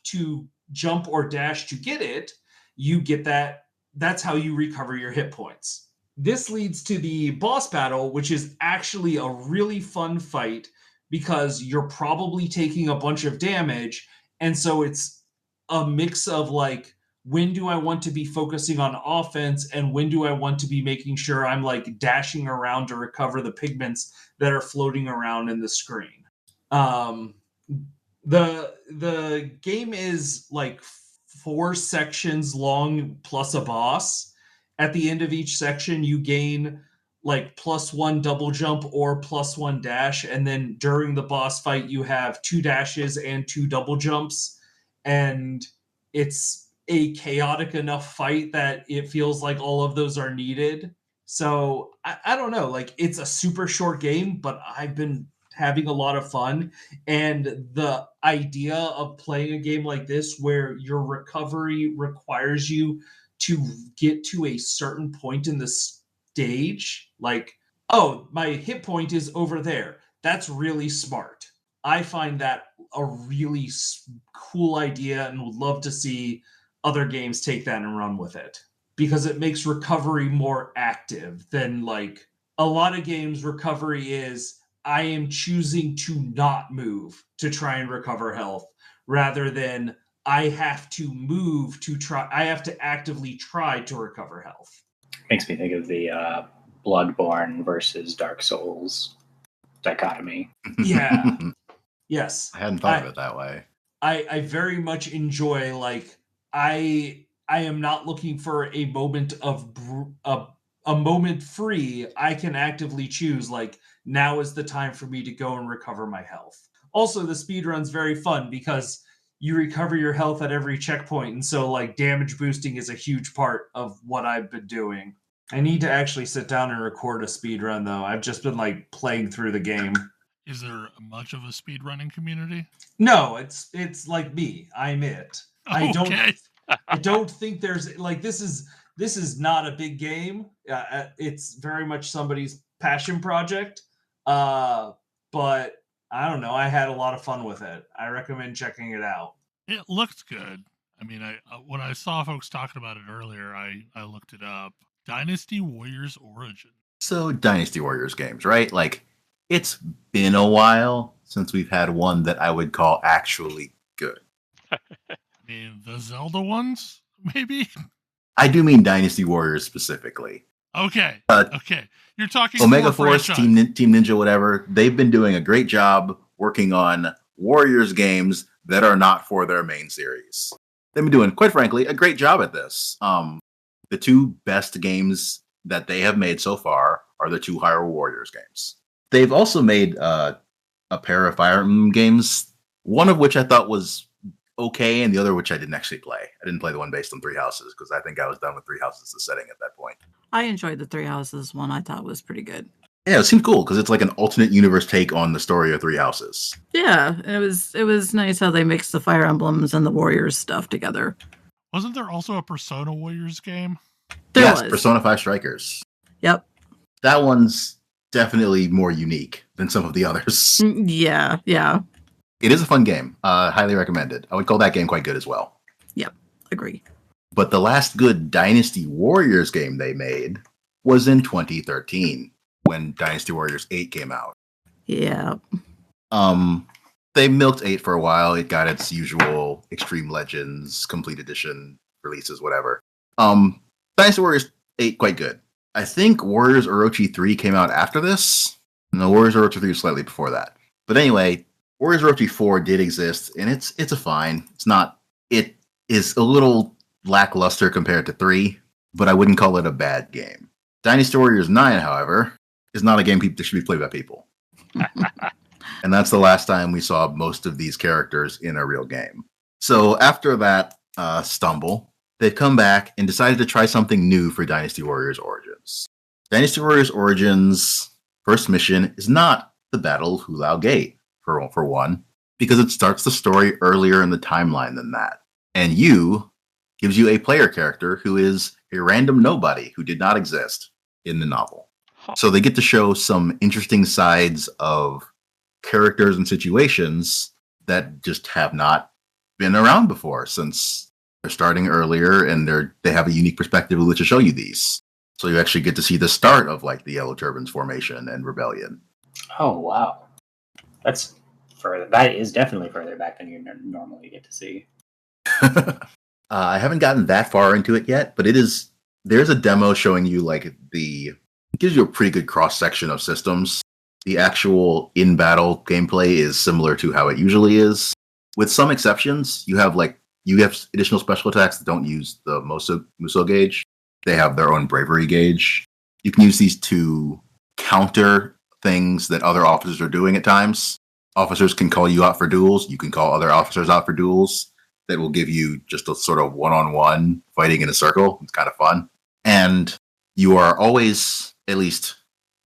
or dash to get it, you get that. That's how you recover your hit points. This leads to the boss battle, which is actually a really fun fight because you're probably taking a bunch of damage. And so it's a mix of like, when do I want to be focusing on offense and when do I want to be making sure I'm like dashing around to recover the pigments that are floating around in the screen. The game is like 4 sections long plus a boss. At the end of each section, you gain like +1 double jump or +1 dash. And then during the boss fight, you have 2 dashes and 2 double jumps. And it's a chaotic enough fight that it feels like all of those are needed. So I don't know, like it's a super short game, but I've been having a lot of fun. And the idea of playing a game like this where your recovery requires you to get to a certain point in the stage, like oh, my hit point is over there. That's really smart. I find that a really cool idea and would love to see other games take that and run with it. Because it makes recovery more active than like a lot of games recovery is I am choosing to not move to try and recover health rather than I have to move to try I have to actively try to recover health. Makes me think of the Bloodborne versus Dark Souls dichotomy. Yeah. Yes. I hadn't thought of it that way. I very much enjoy like I am not looking for a moment of a moment free. I can actively choose like now is the time for me to go and recover my health. Also, the speedrun's very fun because you recover your health at every checkpoint, and so like damage boosting is a huge part of what I've been doing. I need to actually sit down and record a speedrun though. I've just been like playing through the game. Is there much of a speedrunning community? No, it's like me. I'm it. I Okay. don't think there's like this is not a big game. It's very much somebody's passion project. But I don't know. I had a lot of fun with it. I recommend checking it out. It looked good. I mean, I when I saw folks talking about it earlier, I looked it up. Dynasty Warriors Origin. So Dynasty Warriors games, right? Like, it's been a while since we've had one that I would call actually good. I mean, the Zelda ones, maybe? I do mean Dynasty Warriors specifically. Okay. Okay. You're talking Omega more Force, franchise. Team Ninja, whatever. They've been doing a great job working on Warriors games that are not for their main series. They've been doing, quite frankly, a great job at this. The two best games that they have made so far are the two Hyrule Warriors games. They've also made a pair of Fire Emblem games, one of which I thought was okay, and the other which I didn't actually play. I didn't play the one based on Three Houses because I think I was done with Three Houses the setting at that point. I enjoyed the Three Houses one. I thought was pretty good. Yeah, it seemed cool because it's like an alternate universe take on the story of Three Houses. Yeah, it was nice how they mixed the Fire Emblems and the Warriors stuff together. Wasn't there also a Persona Warriors game? There Yes, was. Persona 5 Strikers. Yep. That one's definitely more unique than some of the others. Yeah, yeah. It is a fun game. Highly recommended. I would call that game quite good as well. Yep. Agree. But the last good Dynasty Warriors game they made was in 2013 when Dynasty Warriors 8 came out. Yeah. They milked 8 for a while. It got its usual Extreme Legends Complete Edition releases, whatever. Dynasty Warriors 8 quite good. I think Warriors Orochi 3 came out after this. No, Warriors Orochi 3 was slightly before that. But anyway, Warriors Orochi 4 did exist, and it's a fine. It is a little lackluster compared to 3, but I wouldn't call it a bad game. Dynasty Warriors 9, however, is not a game that should be played by people. And that's the last time we saw most of these characters in a real game. So after that stumble, they've come back and decided to try something new for Dynasty Warriors Origins. Dynasty Warriors Origins' first mission is not the Battle of Hulao Gate, for one, because it starts the story earlier in the timeline than that. And gives you a player character who is a random nobody who did not exist in the novel. Huh. So they get to show some interesting sides of characters and situations that just have not been around before, since they're starting earlier and they have a unique perspective with which to show you these. So you actually get to see the start of like the Yellow Turbans formation and rebellion. Oh wow, that's further. That is definitely further back than you normally get to see. I haven't gotten that far into it yet, but there's a demo showing you like it gives you a pretty good cross section of systems. The actual in-battle gameplay is similar to how it usually is. With some exceptions, you have additional special attacks that don't use the Muso gauge. They have their own bravery gauge. You can use these to counter things that other officers are doing at times. Officers can call you out for duels. You can call other officers out for duels. That will give you just a sort of one-on-one fighting in a circle. It's kind of fun. And you are always, at least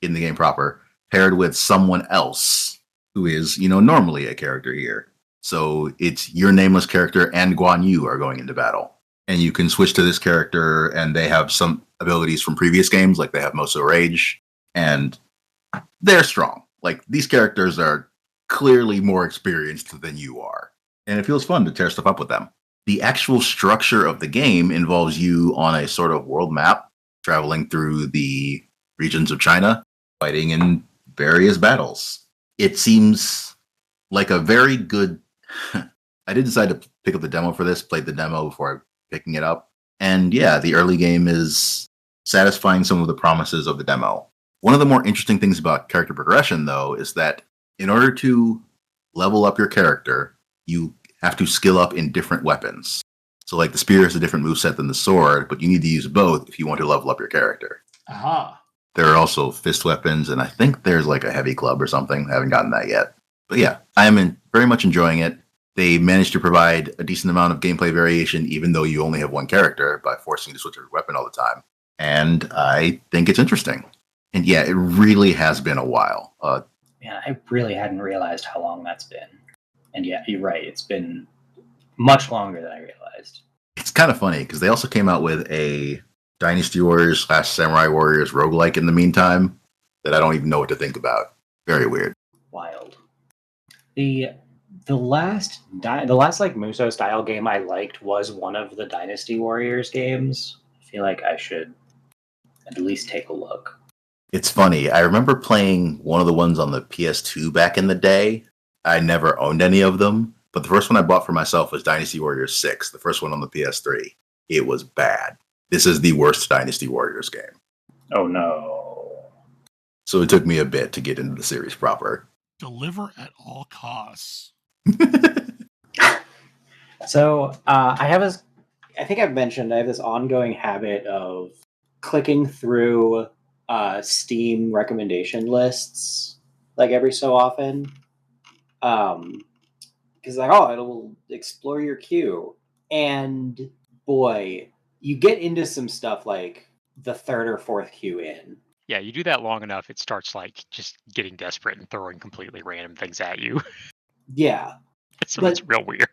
in the game proper, paired with someone else who is, normally a character here. So it's your nameless character and Guan Yu are going into battle. And you can switch to this character, and they have some abilities from previous games, like they have Moso Rage. And they're strong. Like, these characters are clearly more experienced than you are. And it feels fun to tear stuff up with them. The actual structure of the game involves you on a sort of world map, traveling through the regions of China, fighting in various battles. It seems like a very good... I did decide to pick up the demo for this, played the demo before picking it up. And yeah, the early game is satisfying some of the promises of the demo. One of the more interesting things about character progression, though, is that in order to level up your character, you have to skill up in different weapons. So, like, the spear is a different moveset than the sword, but you need to use both if you want to level up your character. Aha. There are also fist weapons, and I think there's like a heavy club or something. I haven't gotten that yet. But yeah, I am very much enjoying it. They managed to provide a decent amount of gameplay variation, even though you only have one character, by forcing you to switch your weapon all the time. And I think it's interesting. And yeah, it really has been a while. Yeah, I really hadn't realized how long that's been. And yeah, you're right. It's been much longer than I realized. It's kind of funny because they also came out with a Dynasty Warriors / Samurai Warriors roguelike in the meantime that I don't even know what to think about. Very weird. Wild. The last like Muso style game I liked was one of the Dynasty Warriors games. I feel like I should at least take a look. It's funny. I remember playing one of the ones on the PS2 back in the day. I never owned any of them, but the first one I bought for myself was Dynasty Warriors 6, the first one on the PS3. It was bad. This is the worst Dynasty Warriors game. Oh no. So it took me a bit to get into the series proper. Deliver at all costs. So I think I've mentioned I have this ongoing habit of clicking through Steam recommendation lists like every so often. Because it'll explore your queue. And boy, you get into some stuff like the third or fourth queue in. Yeah, you do that long enough, it starts like just getting desperate and throwing completely random things at you. Yeah. So it's real weird.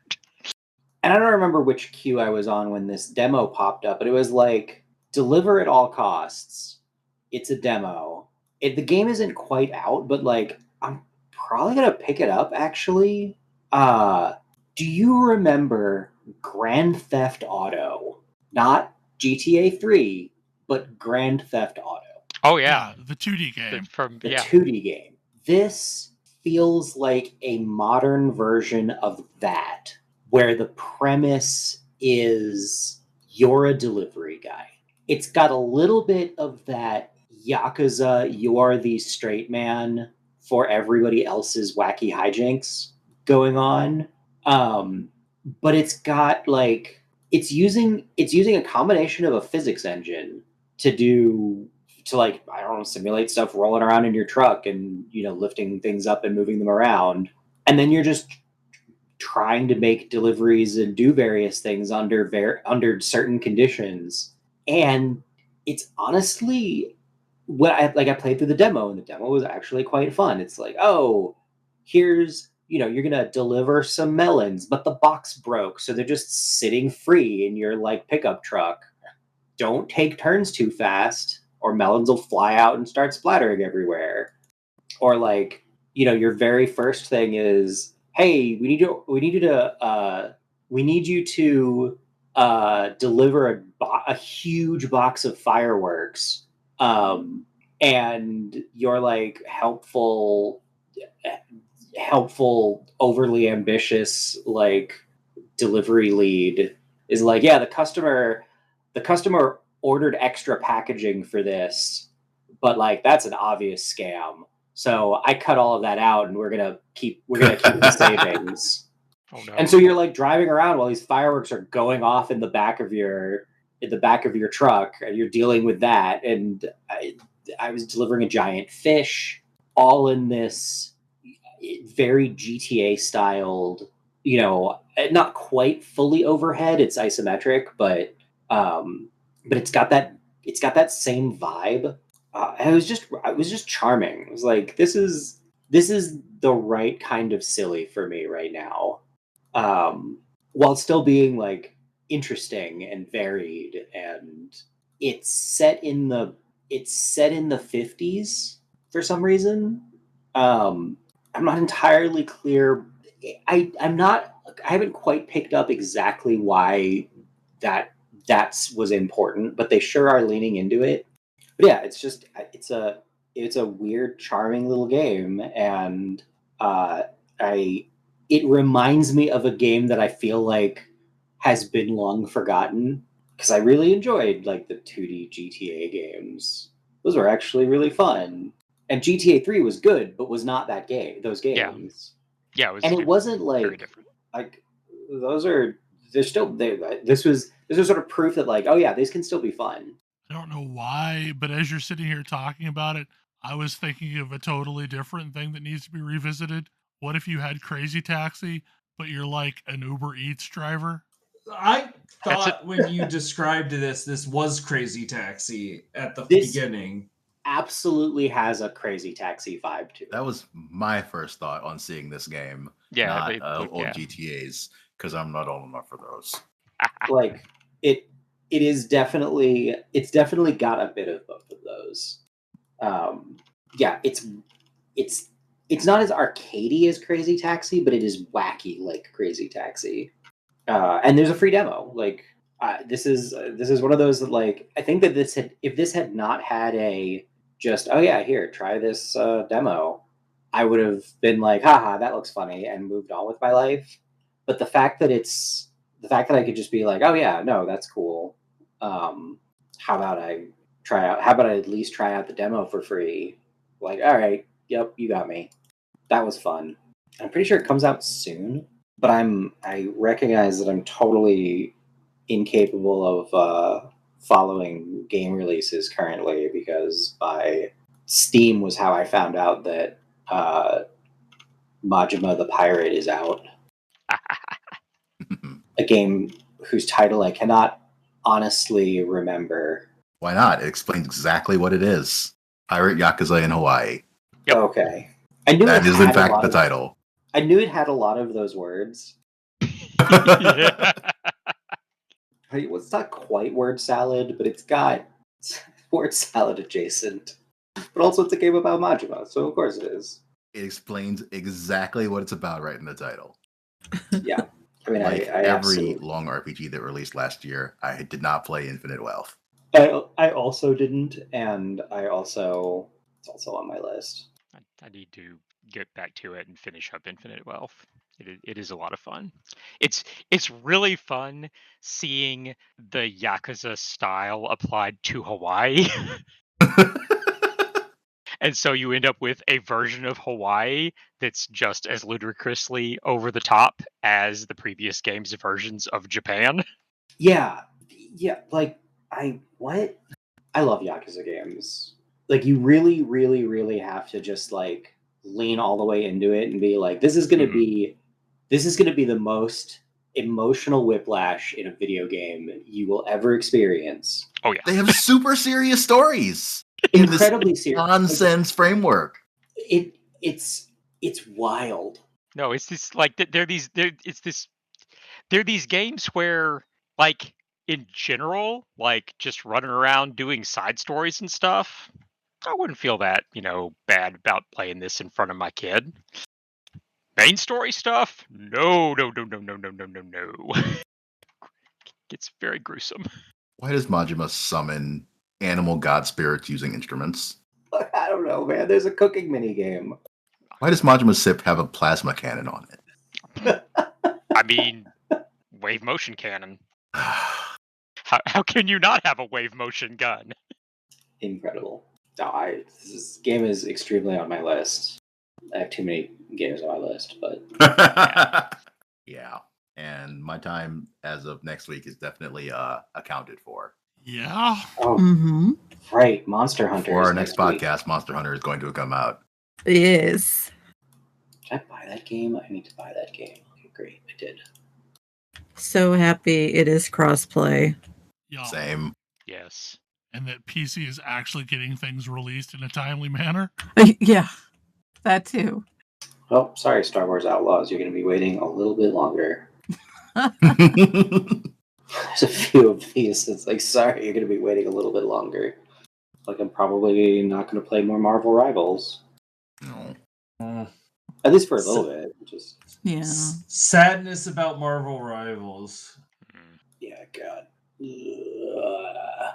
And I don't remember which queue I was on when this demo popped up, but it was like, deliver at all costs. It's a demo. The game isn't quite out, but like, I'm probably going to pick it up, actually. Do you remember Grand Theft Auto? Not GTA 3, but Grand Theft Auto. Oh, yeah. The 2D game. The 2D game. This feels like a modern version of that, where the premise is you're a delivery guy. It's got a little bit of that Yakuza, you are the straight man for everybody else's wacky hijinks going on. But it's got like, it's using a combination of a physics engine to like, I don't know, simulate stuff rolling around in your truck and, lifting things up and moving them around. And then you're just trying to make deliveries and do various things under certain conditions. And it's honestly I played through the demo, and the demo was actually quite fun. It's like, oh, here's, you're going to deliver some melons, but the box broke. So they're just sitting free in your like pickup truck. Don't take turns too fast, or melons will fly out and start splattering everywhere. Or like, your very first thing is, hey, we need you to deliver a huge box of fireworks. And your like helpful, overly ambitious like delivery lead is like, yeah, the customer ordered extra packaging for this, but like that's an obvious scam. So I cut all of that out, and we're gonna keep the savings. Oh, no. And so you're like driving around while these fireworks are going off in the back of your truck, and you're dealing with that. And I was delivering a giant fish, all in this very GTA styled, not quite fully overhead. It's isometric, but it's got that same vibe. It was just charming. It was like, this is the right kind of silly for me right now, while still being like interesting and varied. And it's set in the 50s, for some reason. I'm not entirely clear. I haven't quite picked up exactly why that was important, but they sure are leaning into it. But yeah, it's a weird, charming little game, and it reminds me of a game that I feel like has been long forgotten, because I really enjoyed like the 2D GTA games. Those were actually really fun. And GTA 3 was good, but was not that game. Those games. Yeah, it was. And it wasn't very like different. they're still this was sort of proof that like, oh yeah, these can still be fun. I don't know why, but as you're sitting here talking about it, I was thinking of a totally different thing that needs to be revisited. What if you had Crazy Taxi, but you're like an Uber Eats driver? I thought when you described this was Crazy Taxi at the beginning. Absolutely has a Crazy Taxi vibe to it. That was my first thought on seeing this game. Yeah, not old GTAs, because I'm not old enough for those. Like it's definitely got a bit of both of those. Yeah, it's not as arcadey as Crazy Taxi, but it is wacky like Crazy Taxi. And there's a free demo. Like this is one of those that like I think that if this had not had a just oh yeah here try this demo, I would have been like haha that looks funny and moved on with my life. But the fact that I could just be like oh yeah no that's cool. How about I at least try out the demo for free? Like all right, yep, you got me. That was fun. I'm pretty sure it comes out soon. But I recognize that I'm totally incapable of following game releases currently, because Steam was how I found out that Majima the Pirate is out. A game whose title I cannot honestly remember. Why not? It explains exactly what it is. Pirate Yakuza in Hawaii. Yep. Okay. I knew that is in fact the title. I knew it had a lot of those words. Yeah. It's not quite word salad, but it's got word salad adjacent. But also it's a game about Majima, so of course it is. It explains exactly what it's about right in the title. Yeah. I mean, like I every long RPG that released last year, I did not play Infinite Wealth. I also didn't, and it's also on my list. I need to get back to it and finish up Infinite Wealth. It is a lot of fun. It's really fun seeing the Yakuza style applied to Hawaii. And so you end up with a version of Hawaii that's just as ludicrously over the top as the previous game's versions of Japan. Yeah. Like I love Yakuza games. Like you really, really, really have to just like lean all the way into it and be like, this is gonna be the most emotional whiplash in a video game you will ever experience. Oh yeah, they have super serious stories. Incredibly serious nonsense framework. It's wild. No, it's this like they're these games where like in general, like just running around doing side stories and stuff, I wouldn't feel that, bad about playing this in front of my kid. Main story stuff? No. It's very gruesome. Why does Majima summon animal god spirits using instruments? I don't know, man. There's a cooking mini game. Why does Majima Sip have a plasma cannon on it? I mean, wave motion cannon. How can you not have a wave motion gun? Incredible. No, this game is extremely on my list. I have too many games on my list, but yeah. And my time as of next week is definitely accounted for. Yeah. Oh, right. Monster Hunter. For our next podcast, Monster Hunter is going to come out. Yes. Did I buy that game? I need to buy that game. Okay, great. I did. So happy it is crossplay. Yeah. Same. Yes. And that PC is actually getting things released in a timely manner. Yeah. That too. Oh, sorry, Star Wars Outlaws. You're going to be waiting a little bit longer. There's a few of these. It's like, sorry, you're going to be waiting a little bit longer. Like, I'm probably not going to play more Marvel Rivals. No. At least for a little bit. Just Yeah. Sadness about Marvel Rivals. yeah, God. Ugh.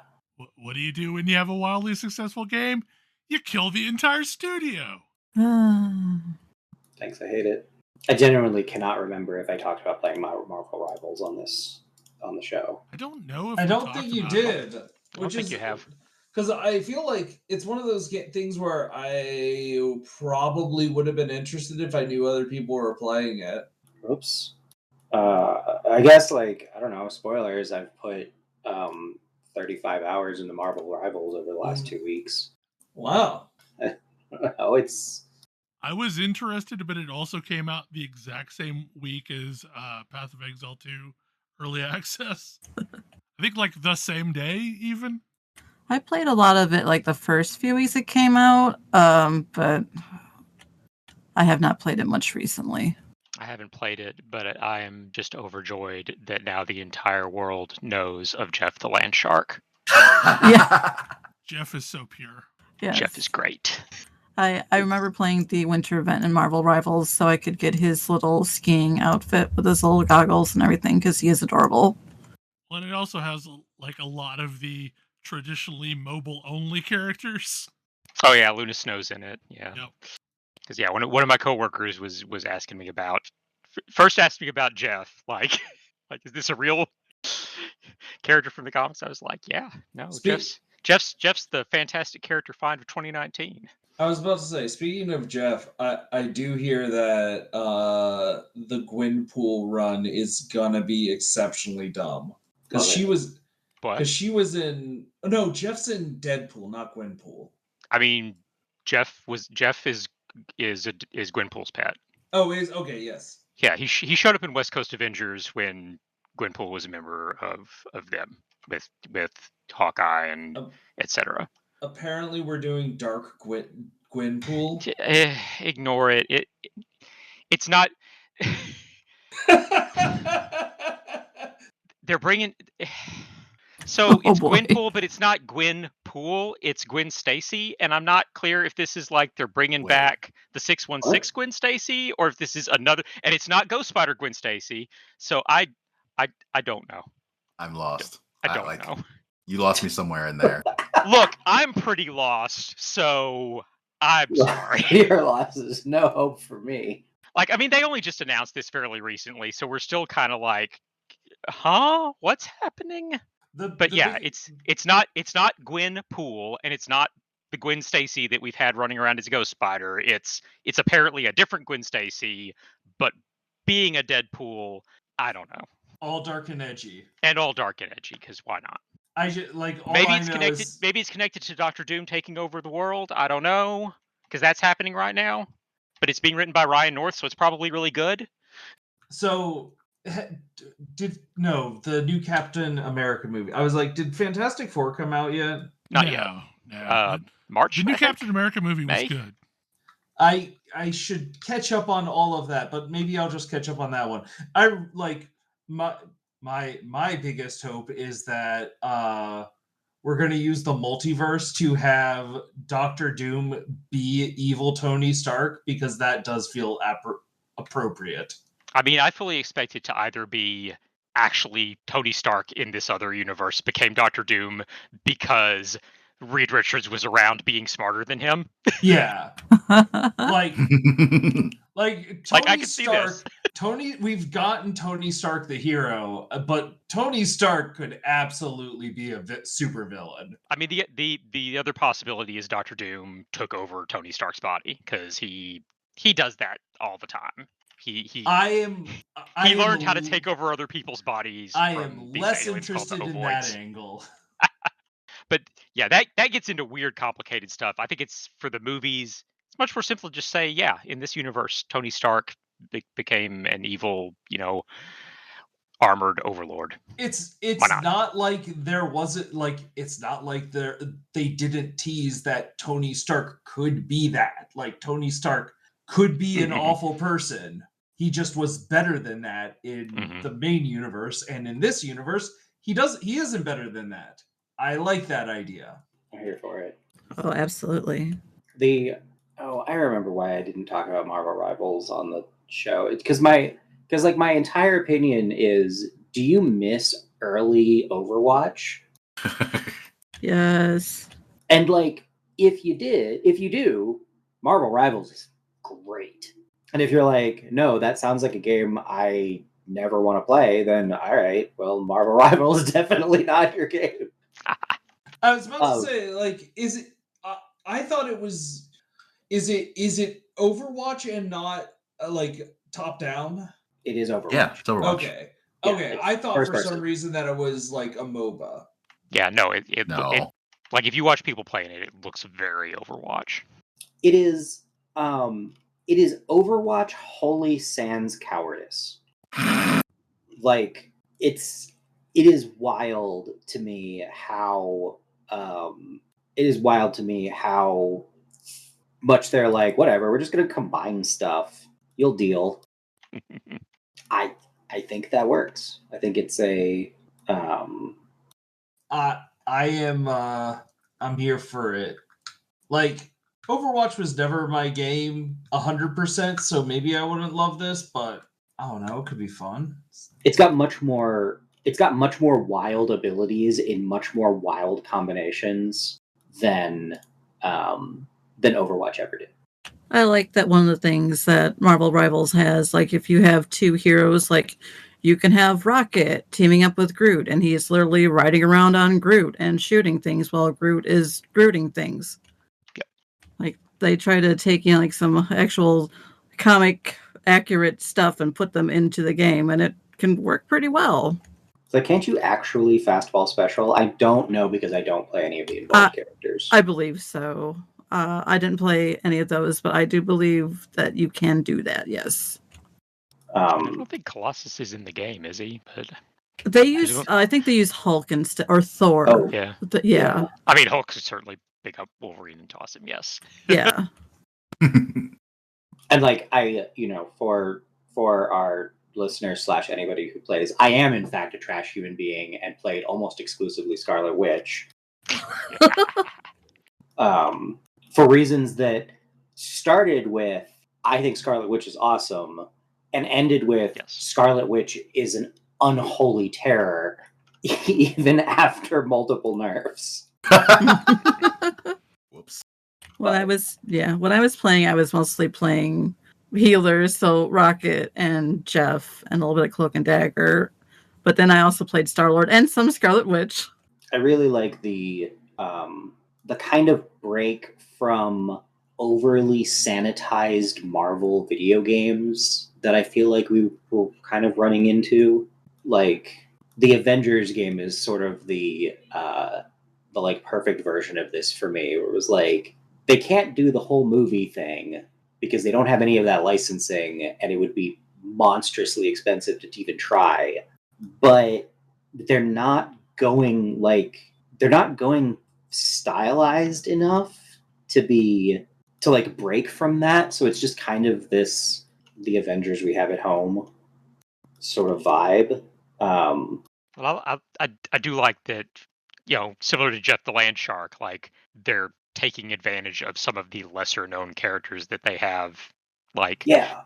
What do you do when you have a wildly successful game? You kill the entire studio. Thanks, I hate it. I genuinely cannot remember if I talked about playing Marvel Rivals on the show. I don't know if I we don't talked think you about it. did. I don't think you have. Because I feel like it's one of those things where I probably would have been interested if I knew other people were playing it. Oops. I guess, like, I don't know, spoilers, I've put 35 hours into Marvel Rivals over the last 2 weeks. Wow. Oh, it's... I was interested, but it also came out the exact same week as Path of Exile 2 Early Access. I think like the same day, even. I played a lot of it like the first few weeks it came out, but I have not played it much recently. I haven't played it, but I am just overjoyed that now the entire world knows of Jeff the Land Shark. Yeah. Jeff is so pure. Yes. Jeff is great. I remember playing the winter event in Marvel Rivals so I could get his little skiing outfit with his little goggles and everything because he is adorable. Well, and it also has like a lot of the traditionally mobile-only characters. Oh yeah, Luna Snow's in it. Yeah. Yep. Because yeah, one of my coworkers was asking me about first asked me about Jeff, like is this a real character from the comics? I was like, yeah, no, Jeff's the fantastic character find of 2019. I was about to say, speaking of Jeff, I do hear that the Gwenpool run is gonna be exceptionally dumb because she was in Jeff's in Deadpool, not Gwenpool. I mean, Jeff is Gwenpool's pet. Oh, is okay, yes. Yeah, he showed up in West Coast Avengers when Gwenpool was a member of them with Hawkeye and etc. Apparently, we're doing Dark Gwenpool. Ignore it. It's not. They're bringing. So it's Gwenpool, but it's not Gwen Pool. It's Gwen Stacy, and I'm not clear if this is like they're bringing back the 616 Gwen Stacy, or if this is another. And it's not Ghost Spider Gwen Stacy. So I don't know. I'm lost. I don't know. You lost me somewhere in there. Look, I'm pretty lost, so I'm sorry. Your loss is no hope for me. Like, I mean, they only just announced this fairly recently, so we're still kind of like, huh? What's happening? It's not Gwen Pool, and it's not the Gwen Stacy that we've had running around as Ghost Spider. It's apparently a different Gwen Stacy, but being a Deadpool, I don't know. All dark and edgy. And all dark and edgy, because why not? Maybe it's connected to Dr. Doom taking over the world. I don't know, because that's happening right now. But it's being written by Ryan North, so it's probably really good. So, the new Captain America movie. I was like, did Fantastic Four come out yet? Not yet. No. March. The new Captain America movie was good. I should catch up on all of that, but maybe I'll just catch up on that one. I like my biggest hope is that we're going to use the multiverse to have Dr. Doom be evil Tony Stark, because that does feel appropriate. I mean, I fully expect it to either be actually Tony Stark in this other universe became Dr. Doom because Reed Richards was around being smarter than him. Yeah. like Tony I could see this. We've gotten Tony Stark the hero, but Tony Stark could absolutely be a super villain. I mean, the other possibility is Dr. Doom took over Tony Stark's body, because he does that all the time. He learned how to take over other people's bodies. I am less interested in that angle. But yeah, that gets into weird, complicated stuff. I think it's for the movies. It's much more simple to just say, yeah, in this universe, Tony Stark became an evil, armored overlord. It's not like there wasn't it's not like they didn't tease that Tony Stark could be that. Like, Tony Stark could be an awful person. He just was better than that in the main universe, and in this universe, he isn't better than that. I like that idea. here for it. Oh, absolutely. I remember why I didn't talk about Marvel Rivals on the show. It's because my entire opinion is: do you miss early Overwatch? Yes. And like, if you do, Marvel Rivals is great. And if you're like, no, that sounds like a game I never want to play, then all right, well, Marvel Rivals is definitely not your game. I was about to say, like, is it? I thought it was. Is it Overwatch and not like top down? It is Overwatch. Yeah, it's Overwatch. Okay. Yeah, Okay. it's I thought first for some person. reason that it was like a MOBA. Yeah, no, it No. like if you watch people playing it, it looks very Overwatch. It is Overwatch Holy Sans Cowardice. Like, it is wild to me how much they're like, whatever, we're just gonna combine stuff. You'll deal. I think that works. I think it's I'm here for it. Like, Overwatch was never my game 100%, so maybe I wouldn't love this, but I don't know, it could be fun. it's got much more wild abilities in much more wild combinations than Overwatch ever did. I like that one of the things that Marvel Rivals has, like if you have two heroes, like you can have Rocket teaming up with Groot, and he's literally riding around on Groot and shooting things while Groot is grooting things. Yep. Like they try to take, you know, like some actual comic accurate stuff and put them into the game, and it can work pretty well. So can't you actually fastball special? I don't know because I don't play any of the involved characters. I believe so. I didn't play any of those, but I do believe that you can do that. Yes. I don't think Colossus is in the game, is he? But they use. I think they use Hulk instead or Thor. Oh. Yeah. Yeah. I mean, Hulk could certainly pick up Wolverine and toss him. Yes. Yeah. And like for our listeners / anybody who plays, I am in fact a trash human being and played almost exclusively Scarlet Witch. For reasons that started with, I think Scarlet Witch is awesome, and ended with Scarlet Witch is an unholy terror, even after multiple nerfs. Whoops. When I was playing, I was mostly playing healers, so Rocket and Jeff and a little bit of Cloak and Dagger. But then I also played Star-Lord and some Scarlet Witch. I really like the kind of break from overly sanitized Marvel video games that I feel like we were kind of running into. Like the Avengers game is sort of the like perfect version of this for me, where it was like they can't do the whole movie thing because they don't have any of that licensing, and it would be monstrously expensive to even try. But they're not going stylized enough to break from that. So it's just kind of the Avengers we have at home sort of vibe. Well, I do like that, similar to Jeff the Land Shark, like they're taking advantage of some of the lesser known characters that they have. Like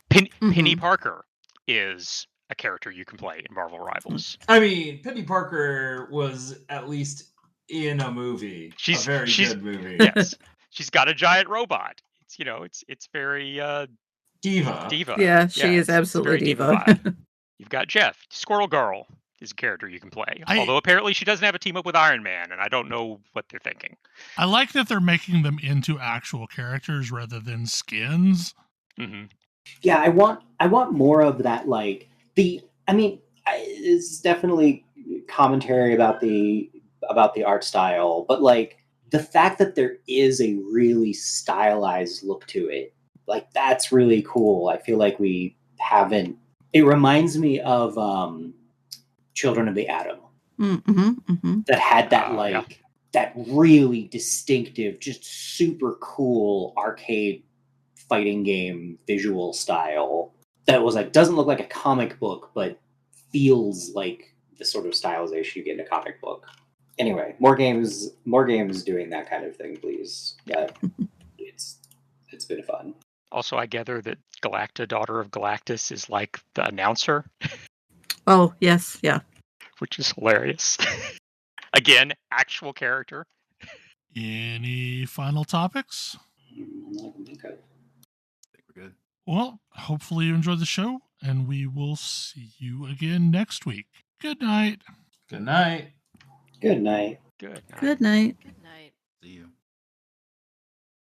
Penny Parker is a character you can play in Marvel Rivals. I mean, Penny Parker was at least in a movie. She's a very good movie. Yes. She's got a giant robot. It's very diva. Yeah, she is absolutely diva. You've got Jeff. Squirrel Girl is a character you can play. Although apparently she doesn't have a team up with Iron Man, and I don't know what they're thinking. I like that they're making them into actual characters rather than skins. Mm-hmm. Yeah, I want more of that. Like it's definitely commentary about the art style, but like the fact that there is a really stylized look to it, like that's really cool. I feel like we haven't. It reminds me of Children of the Atom, that had that that really distinctive, just super cool arcade fighting game visual style that was like doesn't look like a comic book, but feels like the sort of stylization you get in a comic book. Anyway, more games doing that kind of thing, please. It's been fun. Also, I gather that Galacta, daughter of Galactus, is like the announcer, Oh, yes, yeah. which is hilarious. Again, actual character. Any final topics? I can think of. I think we're good. Well, hopefully you enjoyed the show, and we will see you again next week. Good night. Good night. Good night. Good night. Good night. Good night. See you.